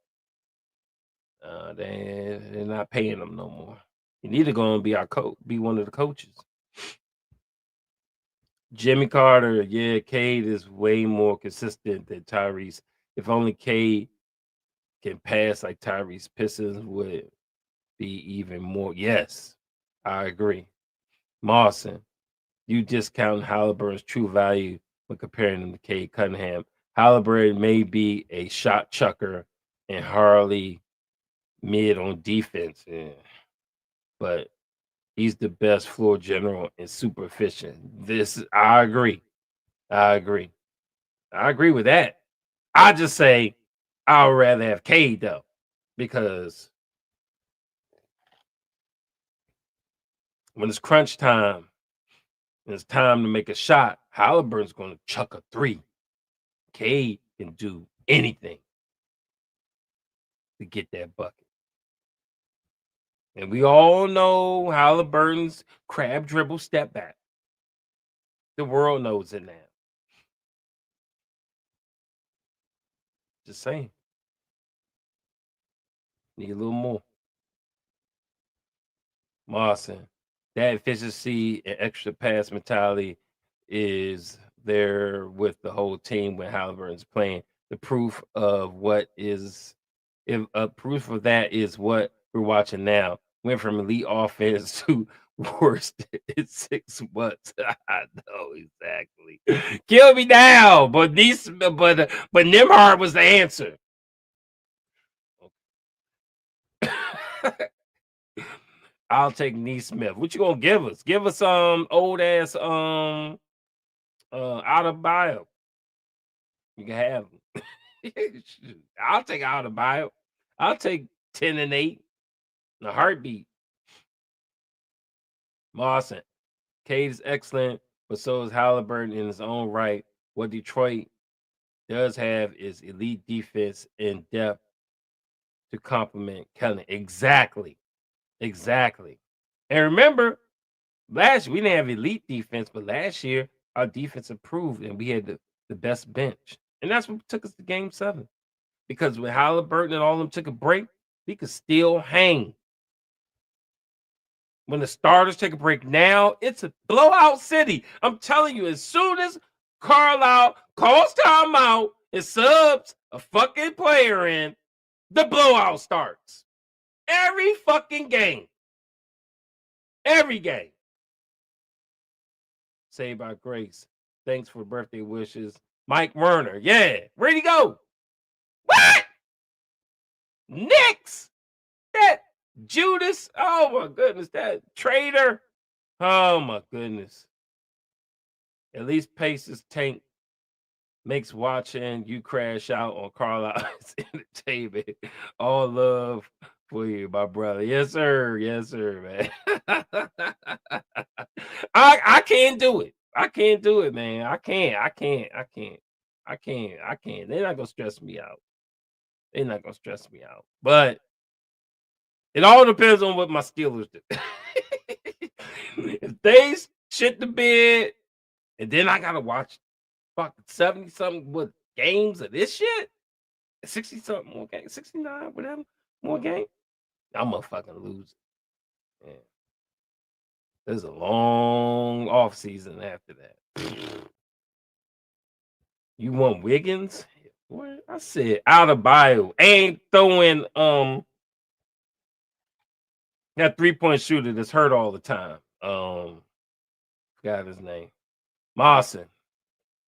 they're not paying him no more. He need to go and be our coach, be one of the coaches. Jimmy Carter, yeah, Cade is way more consistent than Tyrese. If only Cade can pass like Tyrese, Pistons would be even more. Yes, I agree. Mawson, you discount Halliburton's true value when comparing him to Cade Cunningham. Halliburton may be a shot chucker and Harley mid on defense, but he's the best floor general and super efficient. I agree. I agree with that. I just say I would rather have Cade though, because when it's crunch time and it's time to make a shot, Halliburton's going to chuck a 3. Cade can do anything to get that bucket. And we all know Halliburton's crab dribble step back. The world knows it now. Just saying. Need a little more. Mawson, that efficiency and extra pass mentality is there with the whole team when Halliburton's playing. The proof of proof of that is what we're watching now. Went from elite offense to worst in 6 months. I know exactly. Kill me now, but Nimhard was the answer. I'll take Neesmith. What you gonna give us? Give us old ass out of bio. You can have him. I'll take out of bio. I'll take 10 and 8 in a heartbeat. Mawson, Cade is excellent, but so is Halliburton in his own right. What Detroit does have is elite defense and depth to complement Kellen. Exactly. And remember, last year we didn't have elite defense, but last year our defense improved and we had the best bench. And that's what took us to game 7. Because when Halliburton and all of them took a break, we could still hang. When the starters take a break now, it's a blowout city. I'm telling you, as soon as Carlisle calls timeout and subs a fucking player in, the blowout starts. Every fucking game. Every game. Saved by grace. Thanks for birthday wishes. Mike Werner. Yeah. Where'd he go? What? Knicks? That Judas? Oh my goodness. That traitor? Oh my goodness. At least Pacers tank makes watching you crash out on Carlisle's entertainment. All love for you, my brother. Yes, sir. Yes, sir, man. I can't do it. I can't do it, man. I can't. They're not gonna stress me out. But it all depends on what my Steelers do. If they shit the bed, and then I gotta watch fucking 70-something with games of this shit, 60-something more games, 69, whatever, more game, I'm gonna fucking lose it. Yeah. There's a long off season after that. You want Wiggins? What I said, out of bio, ain't throwing that 3-point shooter that's hurt all the time. Forgot his name. Mawson.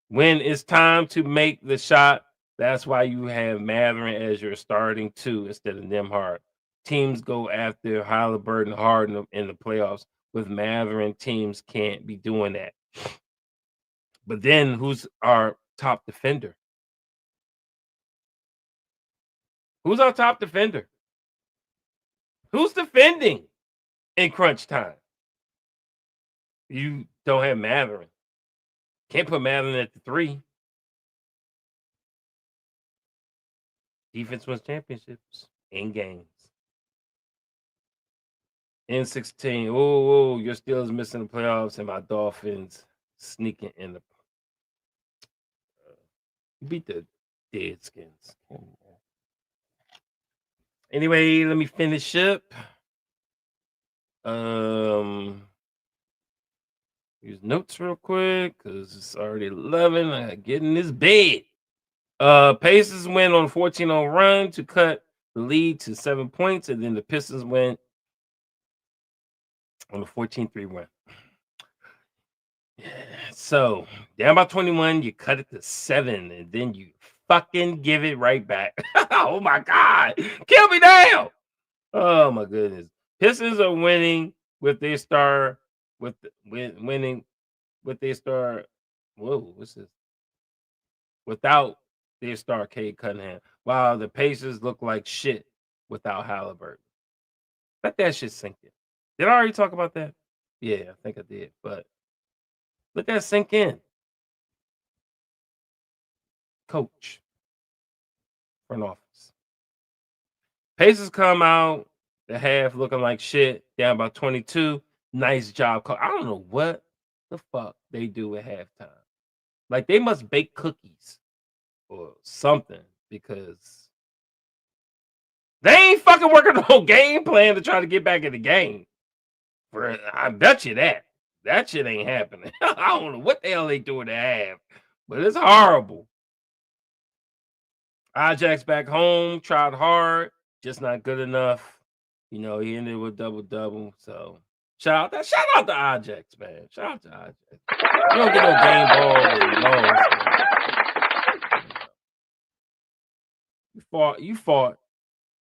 When it's time to make the shot, that's why you have Mathurin as your starting 2 instead of Nembhard. Teams go after Halliburton hard in the playoffs. With Mathurin, teams can't be doing that. But then who's our top defender? Who's our top defender? Who's defending in crunch time? You don't have Mathurin. Can't put Mathurin at the 3. Defense wins championships in games. N16. Oh, your Steelers missing the playoffs, and my Dolphins sneaking in the. Beat the Deadskins. Anyway, let me finish up. Use notes real quick because it's already 11. I gotta get in this bed. Pacers win on a 14-0 run to cut the lead to 7 points, and then the Pistons went on a 14-3 run. Yeah, so down by 21, you cut it to 7, and then you fucking give it right back. Oh my God, kill me down. Oh my goodness, Pistons are winning with their star, winning with their star. Whoa, what's this? Without their star, Cade Cunningham. While the Pacers look like shit without Halliburton. Let that shit sink in. Did I already talk about that? Yeah, I think I did. But let that sink in. Coach. Front office. Pacers come out the half looking like shit, down by 22. Nice job. I don't know what the fuck they do at halftime. Like they must bake cookies or something because they ain't fucking working the whole game plan to try to get back in the game. I bet you that. That shit ain't happening. I don't know what the hell they doing to half, but it's horrible. Ajax back home, tried hard, just not good enough. You know, he ended with double-double. So shout out to Ajax, man. Shout out to Ajax. You don't get no game ball when you lost.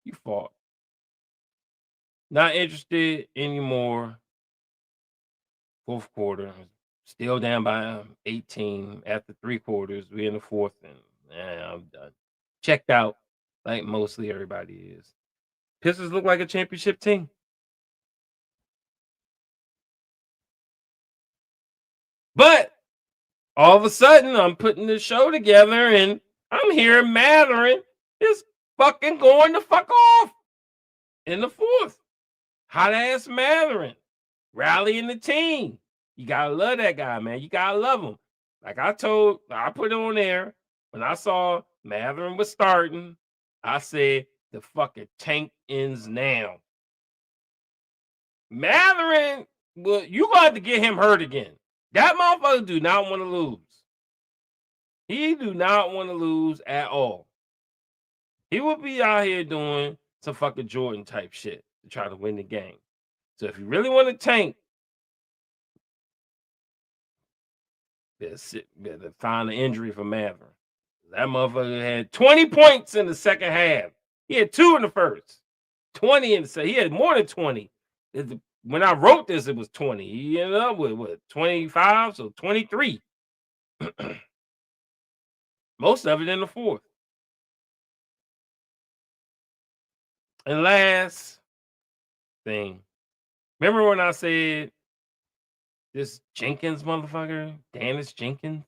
You fought. Not interested anymore. Fourth quarter. Still down by 18 after 3 quarters. We're in the fourth, and I'm done. Checked out, like mostly everybody is. Pistons look like a championship team. But all of a sudden, I'm putting the show together, and I'm hearing Mathurin is fucking going the fuck off in the fourth. Hot ass Mathurin rallying the team. You gotta love that guy, man. You gotta love him. Like I put it on there when I saw Mathurin was starting. I said the fucking tank ends now. Mathurin, well, you gonna have to get him hurt again. That motherfucker do not want to lose. He do not want to lose at all. He will be out here doing some fucking Jordan type shit to try to win the game. So if you really want to tank, better find an injury for Mathurin. That motherfucker had 20 points in the second half. He had 2 in the first. 20 in the second. He had more than 20. When I wrote this, it was 20. He ended up with what, 25, so 23. Most of it in the fourth. And last thing, remember when I said this Jenkins motherfucker, Dennis Jenkins?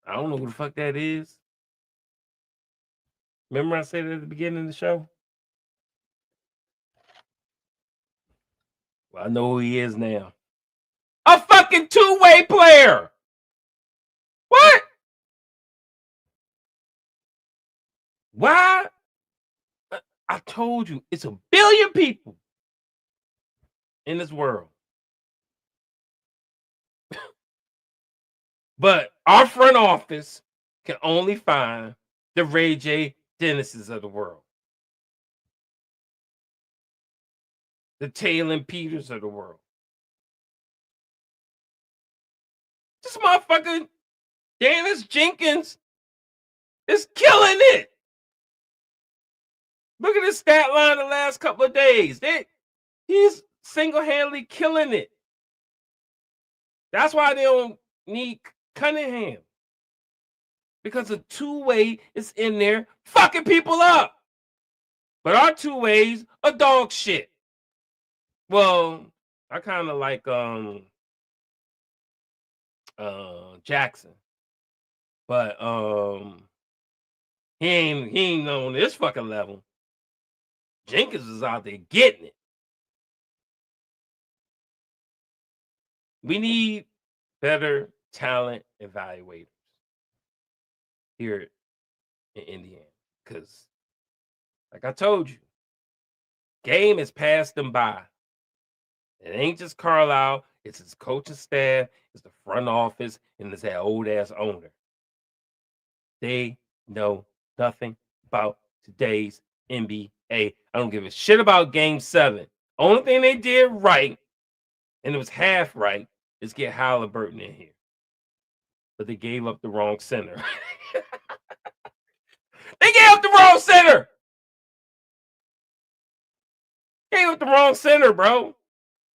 I don't know who the fuck that is. Remember I said it at the beginning of the show? Well, I know who he is now. A fucking two-way player. What? Why? I told you, it's a billion people in this world. But our front office can only find the Ray J. Dennises of the world. The Taylor Peters of the world. This motherfucker, Dennis Jenkins, is killing it. Look at his stat line the last couple of days. He's single-handedly killing it. That's why they don't need Cunningham. Because the two-way is in there fucking people up. But our two-ways are dog shit. Well, I kind of like Jackson. But he ain't on this fucking level. Jenkins is out there getting it. We need better talent evaluators here in Indiana. Because, like I told you, game has passed them by. It ain't just Carlisle, it's his coaching staff, it's the front office, and it's that old ass owner. They know nothing about today's NBA. I don't give a shit about Game 7. Only thing they did right, and it was half right, is get Halliburton in here. But they gave up the wrong center. They gave up the wrong center. Gave up the wrong center, bro.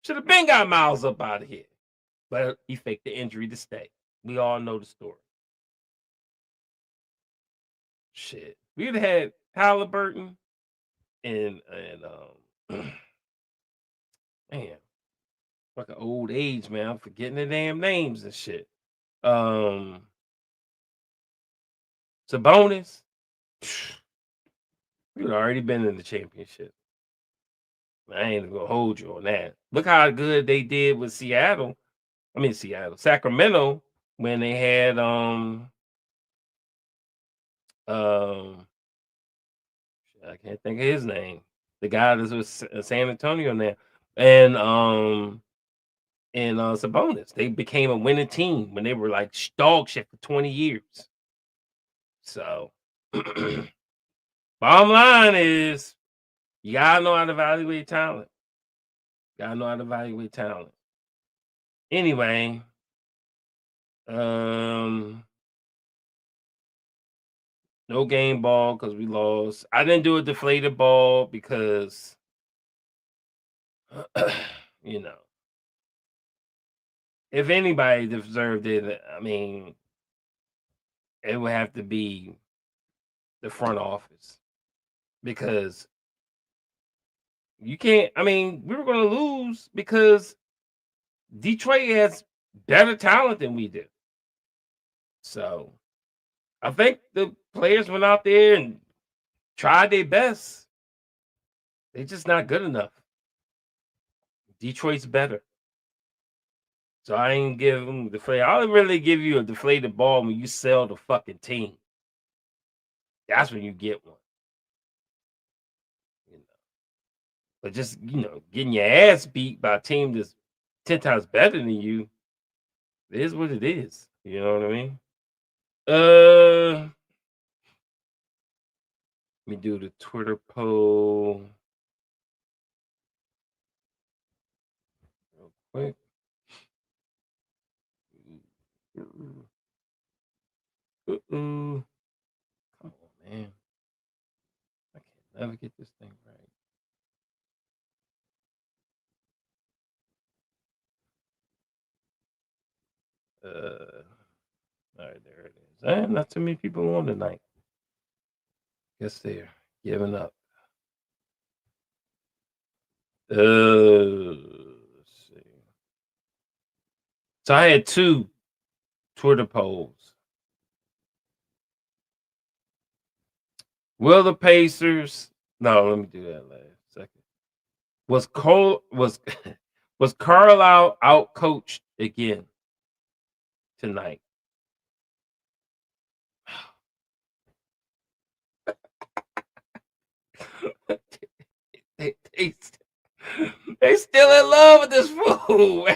Should have been got Miles up out of here. But he faked the injury to stay. We all know the story. Shit. We'd have had Halliburton and man, fucking old age, man. I'm forgetting the damn names and shit. Sabonis. We'd already been in the championship. I ain't gonna hold you on that. Look how good they did with Sacramento, when they had I can't think of his name. The guy that's with San Antonio now, and Sabonis. They became a winning team when they were like dog shit for 20 years. So, bottom line is, you gotta know how to evaluate talent. Anyway, no game ball because we lost. I didn't do a deflated ball because, you know, if anybody deserved it, I mean, it would have to be the front office, because you can't. I mean, we were going to lose because Detroit has better talent than we do. So I think the players went out there and tried their best. They're just not good enough. Detroit's better. So I ain't give them deflate. I'll really give you a deflated ball when you sell the fucking team. That's when you get one. You know. But just, getting your ass beat by a team that's 10 times better than you, it is what it is. You know what I mean? Let me do the Twitter poll real quick. Come on, man. I can't never get this thing right. All right, there it is. Not too many people on tonight. Guess they're giving up. Let's see. So I had 2 Twitter polls. Will the Pacers? No, let me do that last second. Was Carlisle out coached again tonight? they still in love with this fool.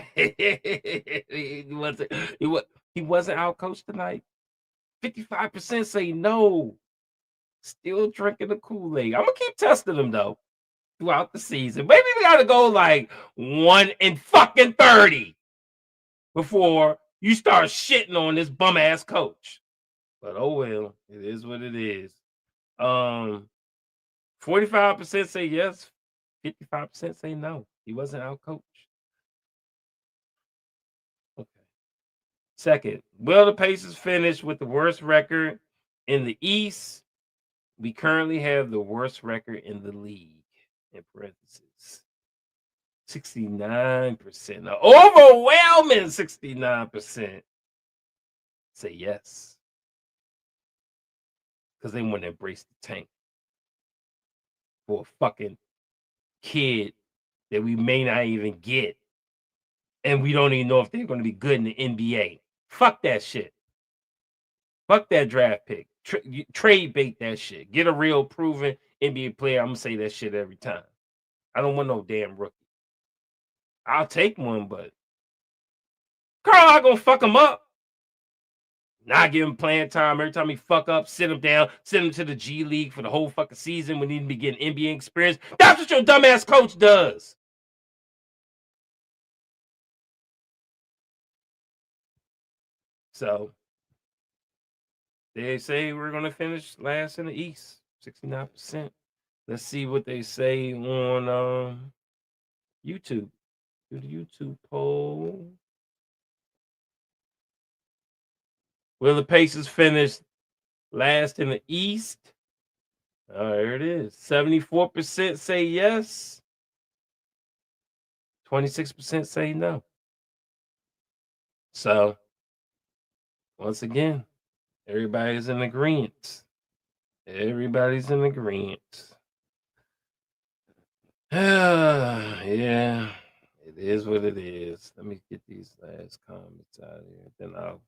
he wasn't out coached tonight. 55% say no. Still drinking the Kool-Aid. I'm gonna keep testing them though throughout the season. Maybe we gotta go like 1-30 before you start shitting on this bum ass coach. But oh well, it is what it is. 45% say yes, 55% say no. He wasn't out coached. Okay. Second, will the Pacers finish with the worst record in the East? We currently have the worst record in the league. In parentheses, 69%, an overwhelming 69% say yes, because they want to embrace the tank for a fucking kid that we may not even get, and we don't even know if they're going to be good in the NBA. Fuck that shit. Fuck that draft pick. Trade bait that shit. Get a real proven NBA player. I'm gonna say that shit every time. I don't want no damn rookie. I'll take one, but Carl, I gonna fuck him up. Not give him playing time. Every time he fuck up, sit him down, send him to the G League for the whole fucking season when he need to be getting NBA experience. That's what your dumbass coach does. So they say we're gonna finish last in the East, 69%. Let's see what they say on YouTube. Do the YouTube poll. Will the Pacers finish last in the East? Oh, there it is. 74% say yes. 26% say no. So, once again, everybody's in agreement. Everybody's in agreement. Yeah, it is what it is. Let me get these last comments out of here. Then I'll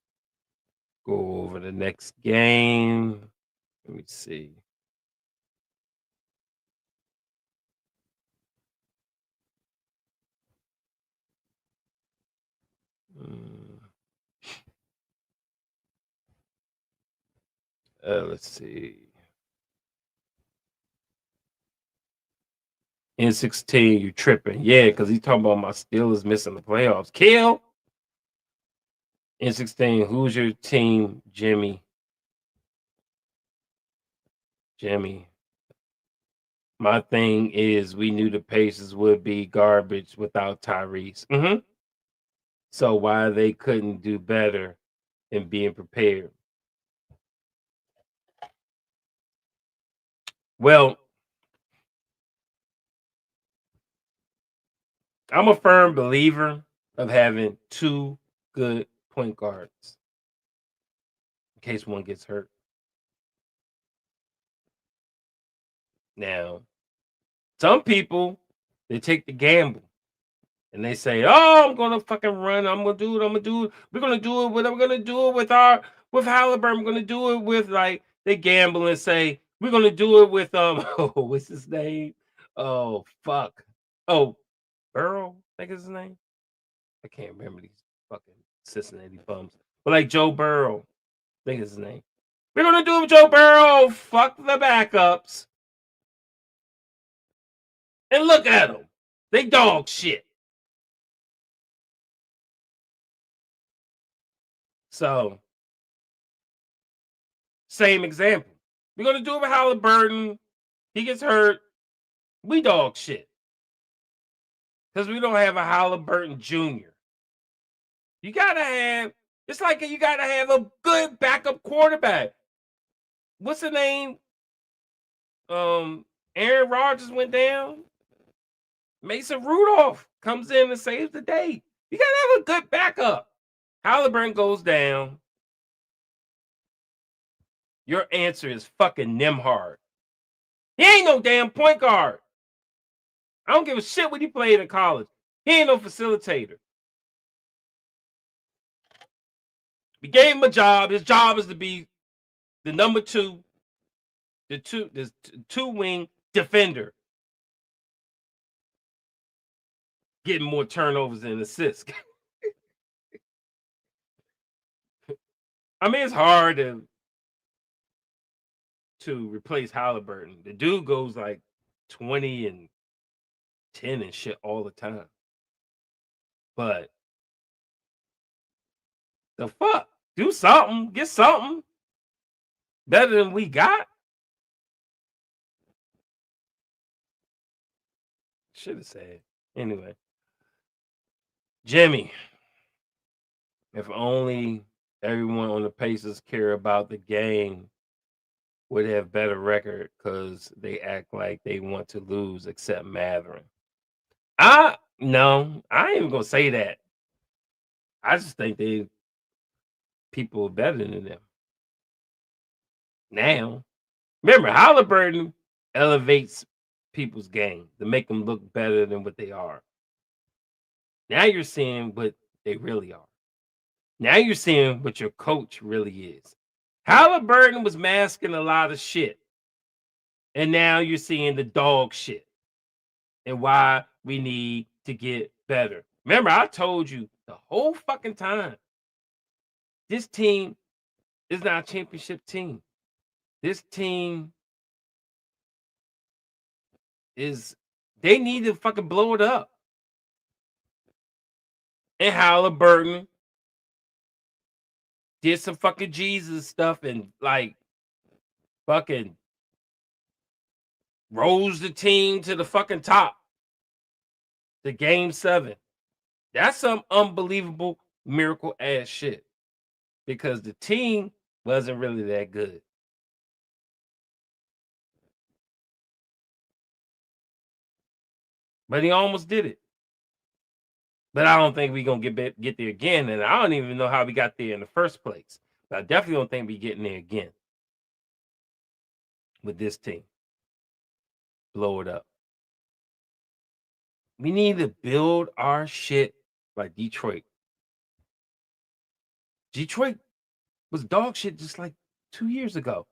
go over the next game. Let me see. Let's see. N16, you tripping. Yeah, because he's talking about my Steelers missing the playoffs. Kill. N16, who's your team, Jimmy? Jimmy. My thing is we knew the Pacers would be garbage without Tyrese. So why they couldn't do better in being prepared? Well, I'm a firm believer of having 2 good point guards in case one gets hurt. Now, some people, they take the gamble and they say, "Oh, I'm gonna fucking run. I'm gonna do it. I'm gonna do it. We're gonna do it with. We're gonna do it with Halliburton. We're gonna do it with like they gamble and say we're gonna do it with oh, what's his name? Oh fuck. Oh, Burrow. I think is his name. I can't remember these fucking Cincinnati bums. But like Joe Burrow, I think is his name. We're gonna do it with Joe Burrow. Fuck the backups. And look at them. They dog shit. So, same example. We're gonna do it with Halliburton. He gets hurt. We dog shit. Because we don't have a Halliburton Jr. You gotta have, it's like you gotta have a good backup quarterback. What's the name? Aaron Rodgers went down. Mason Rudolph comes in and saves the day. You gotta have a good backup. Halliburton goes down. Your answer is fucking Nimhard. He ain't no damn point guard. I don't give a shit what he played in college. He ain't no facilitator. We gave him a job. His job is to be the number two, the two-wing defender. Getting more turnovers than assists. I mean, it's hard to replace Halliburton. The dude goes like 20 and 10 and shit all the time. But the fuck? Do something. Get something better than we got. Should have said. Anyway. Jimmy. If only everyone on the Pacers care about the game, would have better record because they act like they want to lose, except Mathurin. No, I ain't even gonna say that. I just think people are better than them. Now, remember, Halliburton elevates people's game to make them look better than what they are. Now you're seeing what they really are. Now you're seeing what your coach really is. Halliburton was masking a lot of shit. And now you're seeing the dog shit and why we need to get better. Remember, I told you the whole fucking time, this team is not a championship team. This team they need to fucking blow it up. And Halliburton did some fucking Jesus stuff and like fucking rose the team to the fucking top. The game 7. That's some unbelievable miracle ass shit. Because the team wasn't really that good. But he almost did it. But I don't think we're going to get there again. And I don't even know how we got there in the first place. But I definitely don't think we're getting there again with this team. Blow it up. We need to build our shit like Detroit. Detroit was dog shit just like 2 years ago.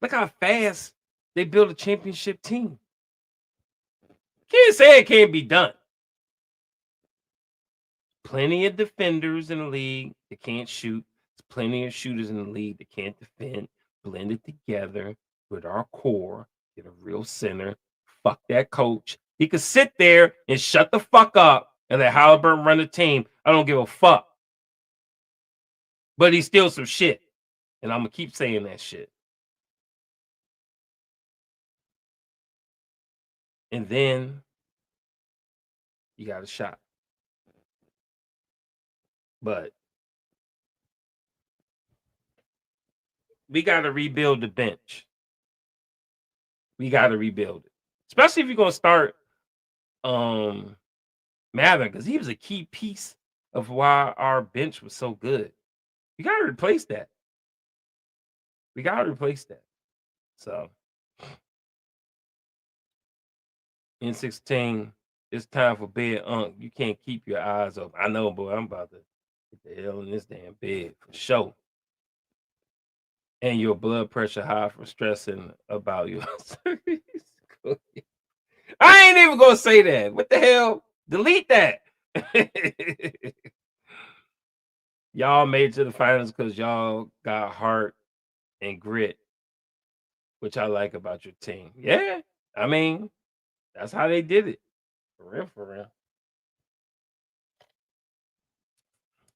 Look how fast they built a championship team. Can't say it can't be done. Plenty of defenders in the league that can't shoot. There's plenty of shooters in the league that can't defend. Blend it together with our core. Get a real center. Fuck that coach. He could sit there and shut the fuck up and let Halliburton run the team. I don't give a fuck. But he's still some shit. And I'm going to keep saying that shit. And then you got a shot. But we got to rebuild the bench. We got to rebuild it. Especially if you're going to start Mathurin, because he was a key piece of why our bench was so good. You got to replace that. We got to replace that. So in 16. It's time for bed, Unc. You can't keep your eyes open. I know, boy. I'm about to get the hell in this damn bed for sure. And your blood pressure high from stressing about your I ain't even gonna say that. What the hell? Delete that. Y'all made it to the finals because y'all got heart and grit, which I like about your team. Yeah, I mean, that's how they did it. For real, for real.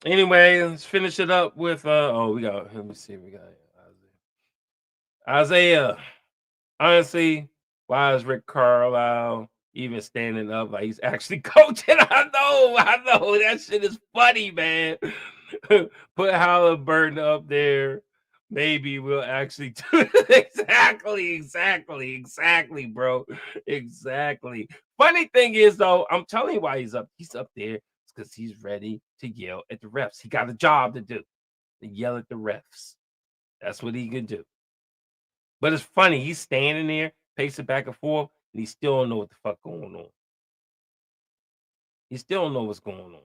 Anyway, let's finish it up with we got, let me see, we got Isaiah. Honestly, why is Rick Carlisle even standing up like he's actually coaching? I know that shit is funny, man. Put Halliburton up there. Maybe we'll actually do it. Exactly, bro. Exactly. Funny thing is, though, I'm telling you why he's up. He's up there because he's ready to yell at the refs. He got a job to do, to yell at the refs. That's what he can do. But it's funny. He's standing there, pacing back and forth, and he still don't know what the fuck going on. He still don't know what's going on.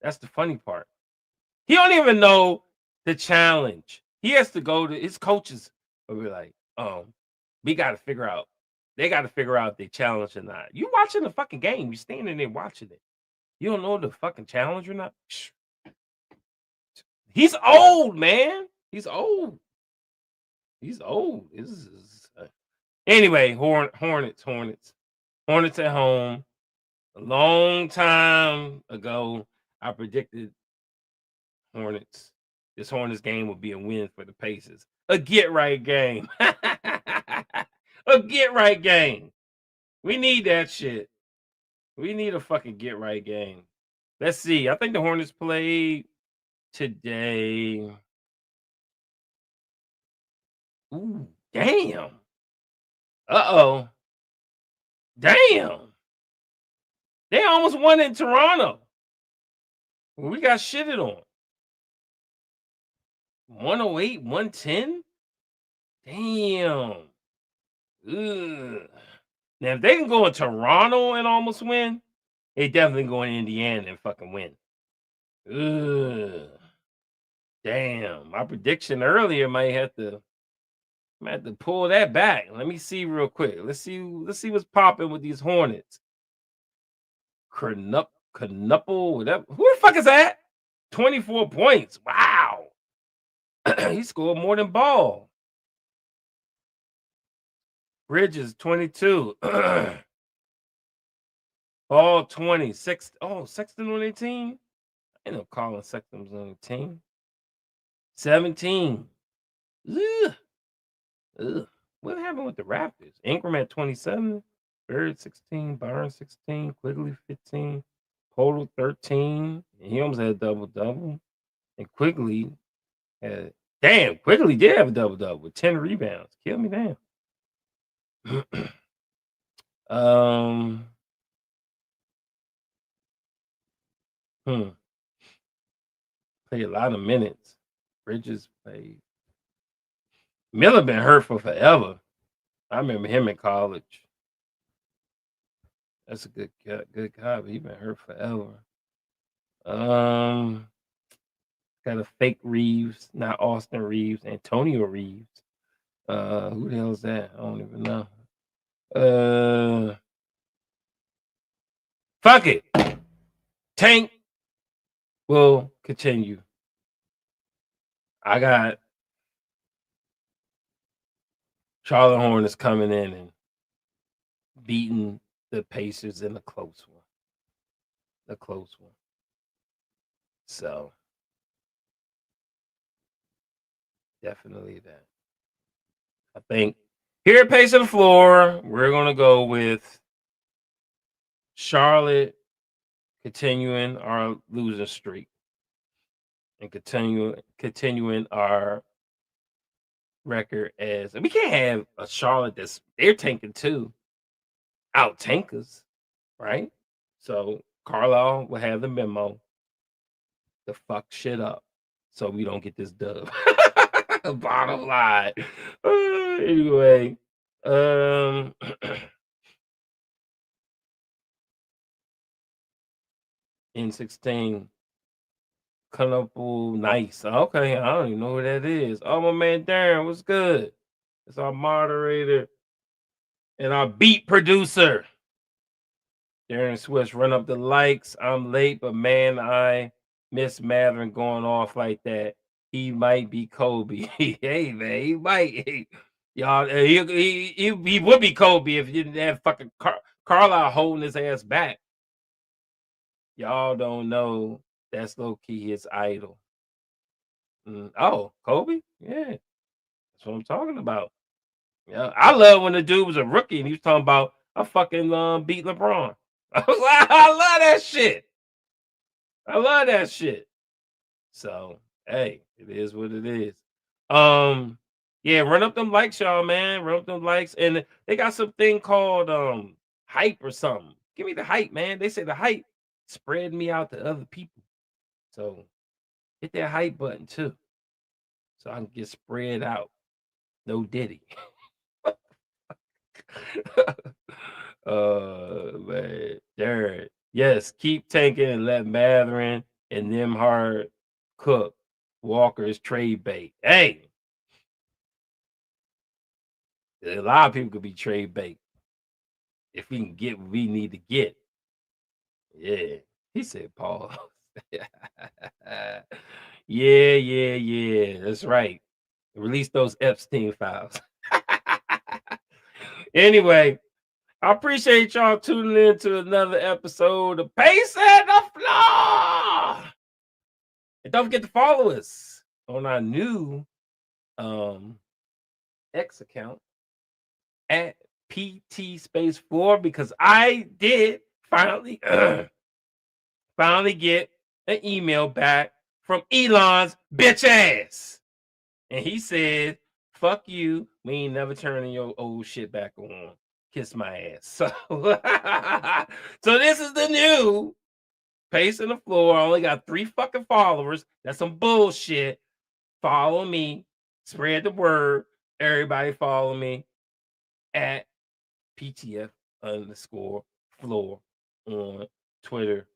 That's the funny part. He don't even know the challenge. He has to go to his coaches. But we're like, we got to figure out. They got to figure out if they challenge or not. You watching the fucking game. You standing there watching it. You don't know the fucking challenge or not. He's old, man. He's old. Anyway, Hornets at home. A long time ago, I predicted this Hornets game would be a win for the Pacers. A get right game. A get right game. We need that shit. We need a fucking get right game. Let's see. I think the Hornets played today. Ooh, damn. Uh-oh. Damn. They almost won in Toronto. We got shitted on. 108, 110? Damn. Ugh. Now, if they can go in Toronto and almost win, they definitely go in Indiana and fucking win. Ugh. Damn. My prediction earlier might have to pull that back. Let me see real quick. Let's see what's popping with these Hornets. Knuppel, whatever. Who the fuck is that? 24 points. Wow. He scored more than Ball. Bridges, 22. Ball, 20. Sexton on 18? I know Colin Sexton was on the team. 17. Ugh. What happened with the Raptors? Ingram at 27. Bird 16. Barnes 16. Quigley 15. Total 13. And he almost had a double-double. And Quigley did have a double-double with 10 rebounds. Kill me down. Played a lot of minutes. Bridges played. Miller been hurt for forever. I remember him in college. That's a good guy, but he been hurt forever. Got a fake Reeves, not Austin Reeves, Antonio Reeves. Who the hell is that? I don't even know. Fuck it. Tank will continue. I got Charlotte Hornets coming in and beating the Pacers in a close one. So definitely that. I think here at Pace of the Floor, we're gonna go with Charlotte continuing our losing streak and continuing our record as, and we can't have a Charlotte they're tanking too. Out tankers, right? So Carlisle will have the memo to fuck shit up so we don't get this dub. Bottom line. Anyway, N16. Colorful, nice. Okay, I don't even know who that is. Oh, my man Darren, what's good? It's our moderator and our beat producer. Darren Swiss, run up the likes. I'm late, but man, I miss Mathurin going off like that. He might be Kobe. Hey, man, he might. Y'all, he would be Kobe if you didn't have fucking Carlisle holding his ass back. Y'all don't know that's low key his idol. Oh, Kobe? Yeah, that's what I'm talking about. Yeah, I love when the dude was a rookie and he was talking about I fucking beat LeBron. I was like, I love that shit. I love that shit. So, hey, it is what it is. Yeah, run up them likes, y'all, man. Run up them likes. And they got something called hype or something. Give me the hype, man. They say the hype spread me out to other people. So hit that hype button too. So I can get spread out. No Diddy. Man, Jared. Yes, keep tanking and let Mathurin and them hard cook. Walker's trade bait. Hey, a lot of people could be trade bait if we can get what we need to get. Yeah, he said, Paul. Yeah. That's right. Release those Epstein files. Anyway, I appreciate y'all tuning in to another episode of Pace at the Floor. And don't forget to follow us on our new X account at PT Space 4 because I did finally get an email back from Elon's bitch ass. And he said, fuck you. We ain't never turning your old shit back on. Kiss my ass. So, so this is the new Pace in the Floor. I only got 3 fucking followers. That's some bullshit. Follow me. Spread the word. Everybody follow me at PTF_floor on Twitter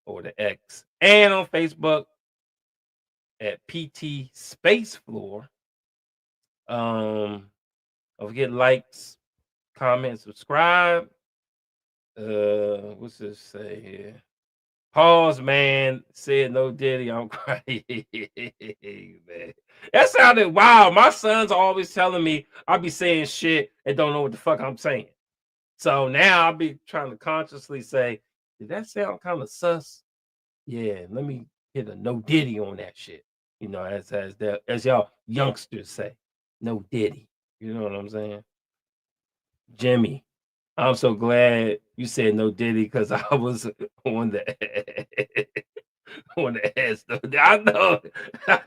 or the X and on Facebook at PT Space Floor. Don't forget likes, comment, subscribe. What's this say here? Pause, man. Said no Diddy. I'm crying. Man. That sounded wild. My son's always telling me I'll be saying shit and don't know what the fuck I'm saying. So now I'll be trying to consciously say, did that sound kind of sus? Yeah, let me hit a no Diddy on that shit. You know, as y'all youngsters say, no Diddy. You know what I'm saying? Jimmy, I'm so glad you said no Diddy because I was on the on the ass. I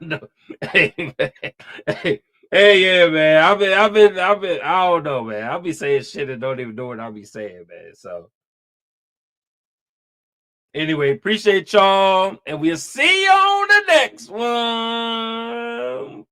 know. Hey, man. Hey, yeah, man. I've been. I don't know, man. I'll be saying shit and don't even know what I'll be saying, man. So, anyway, appreciate y'all, and we'll see you on the next one.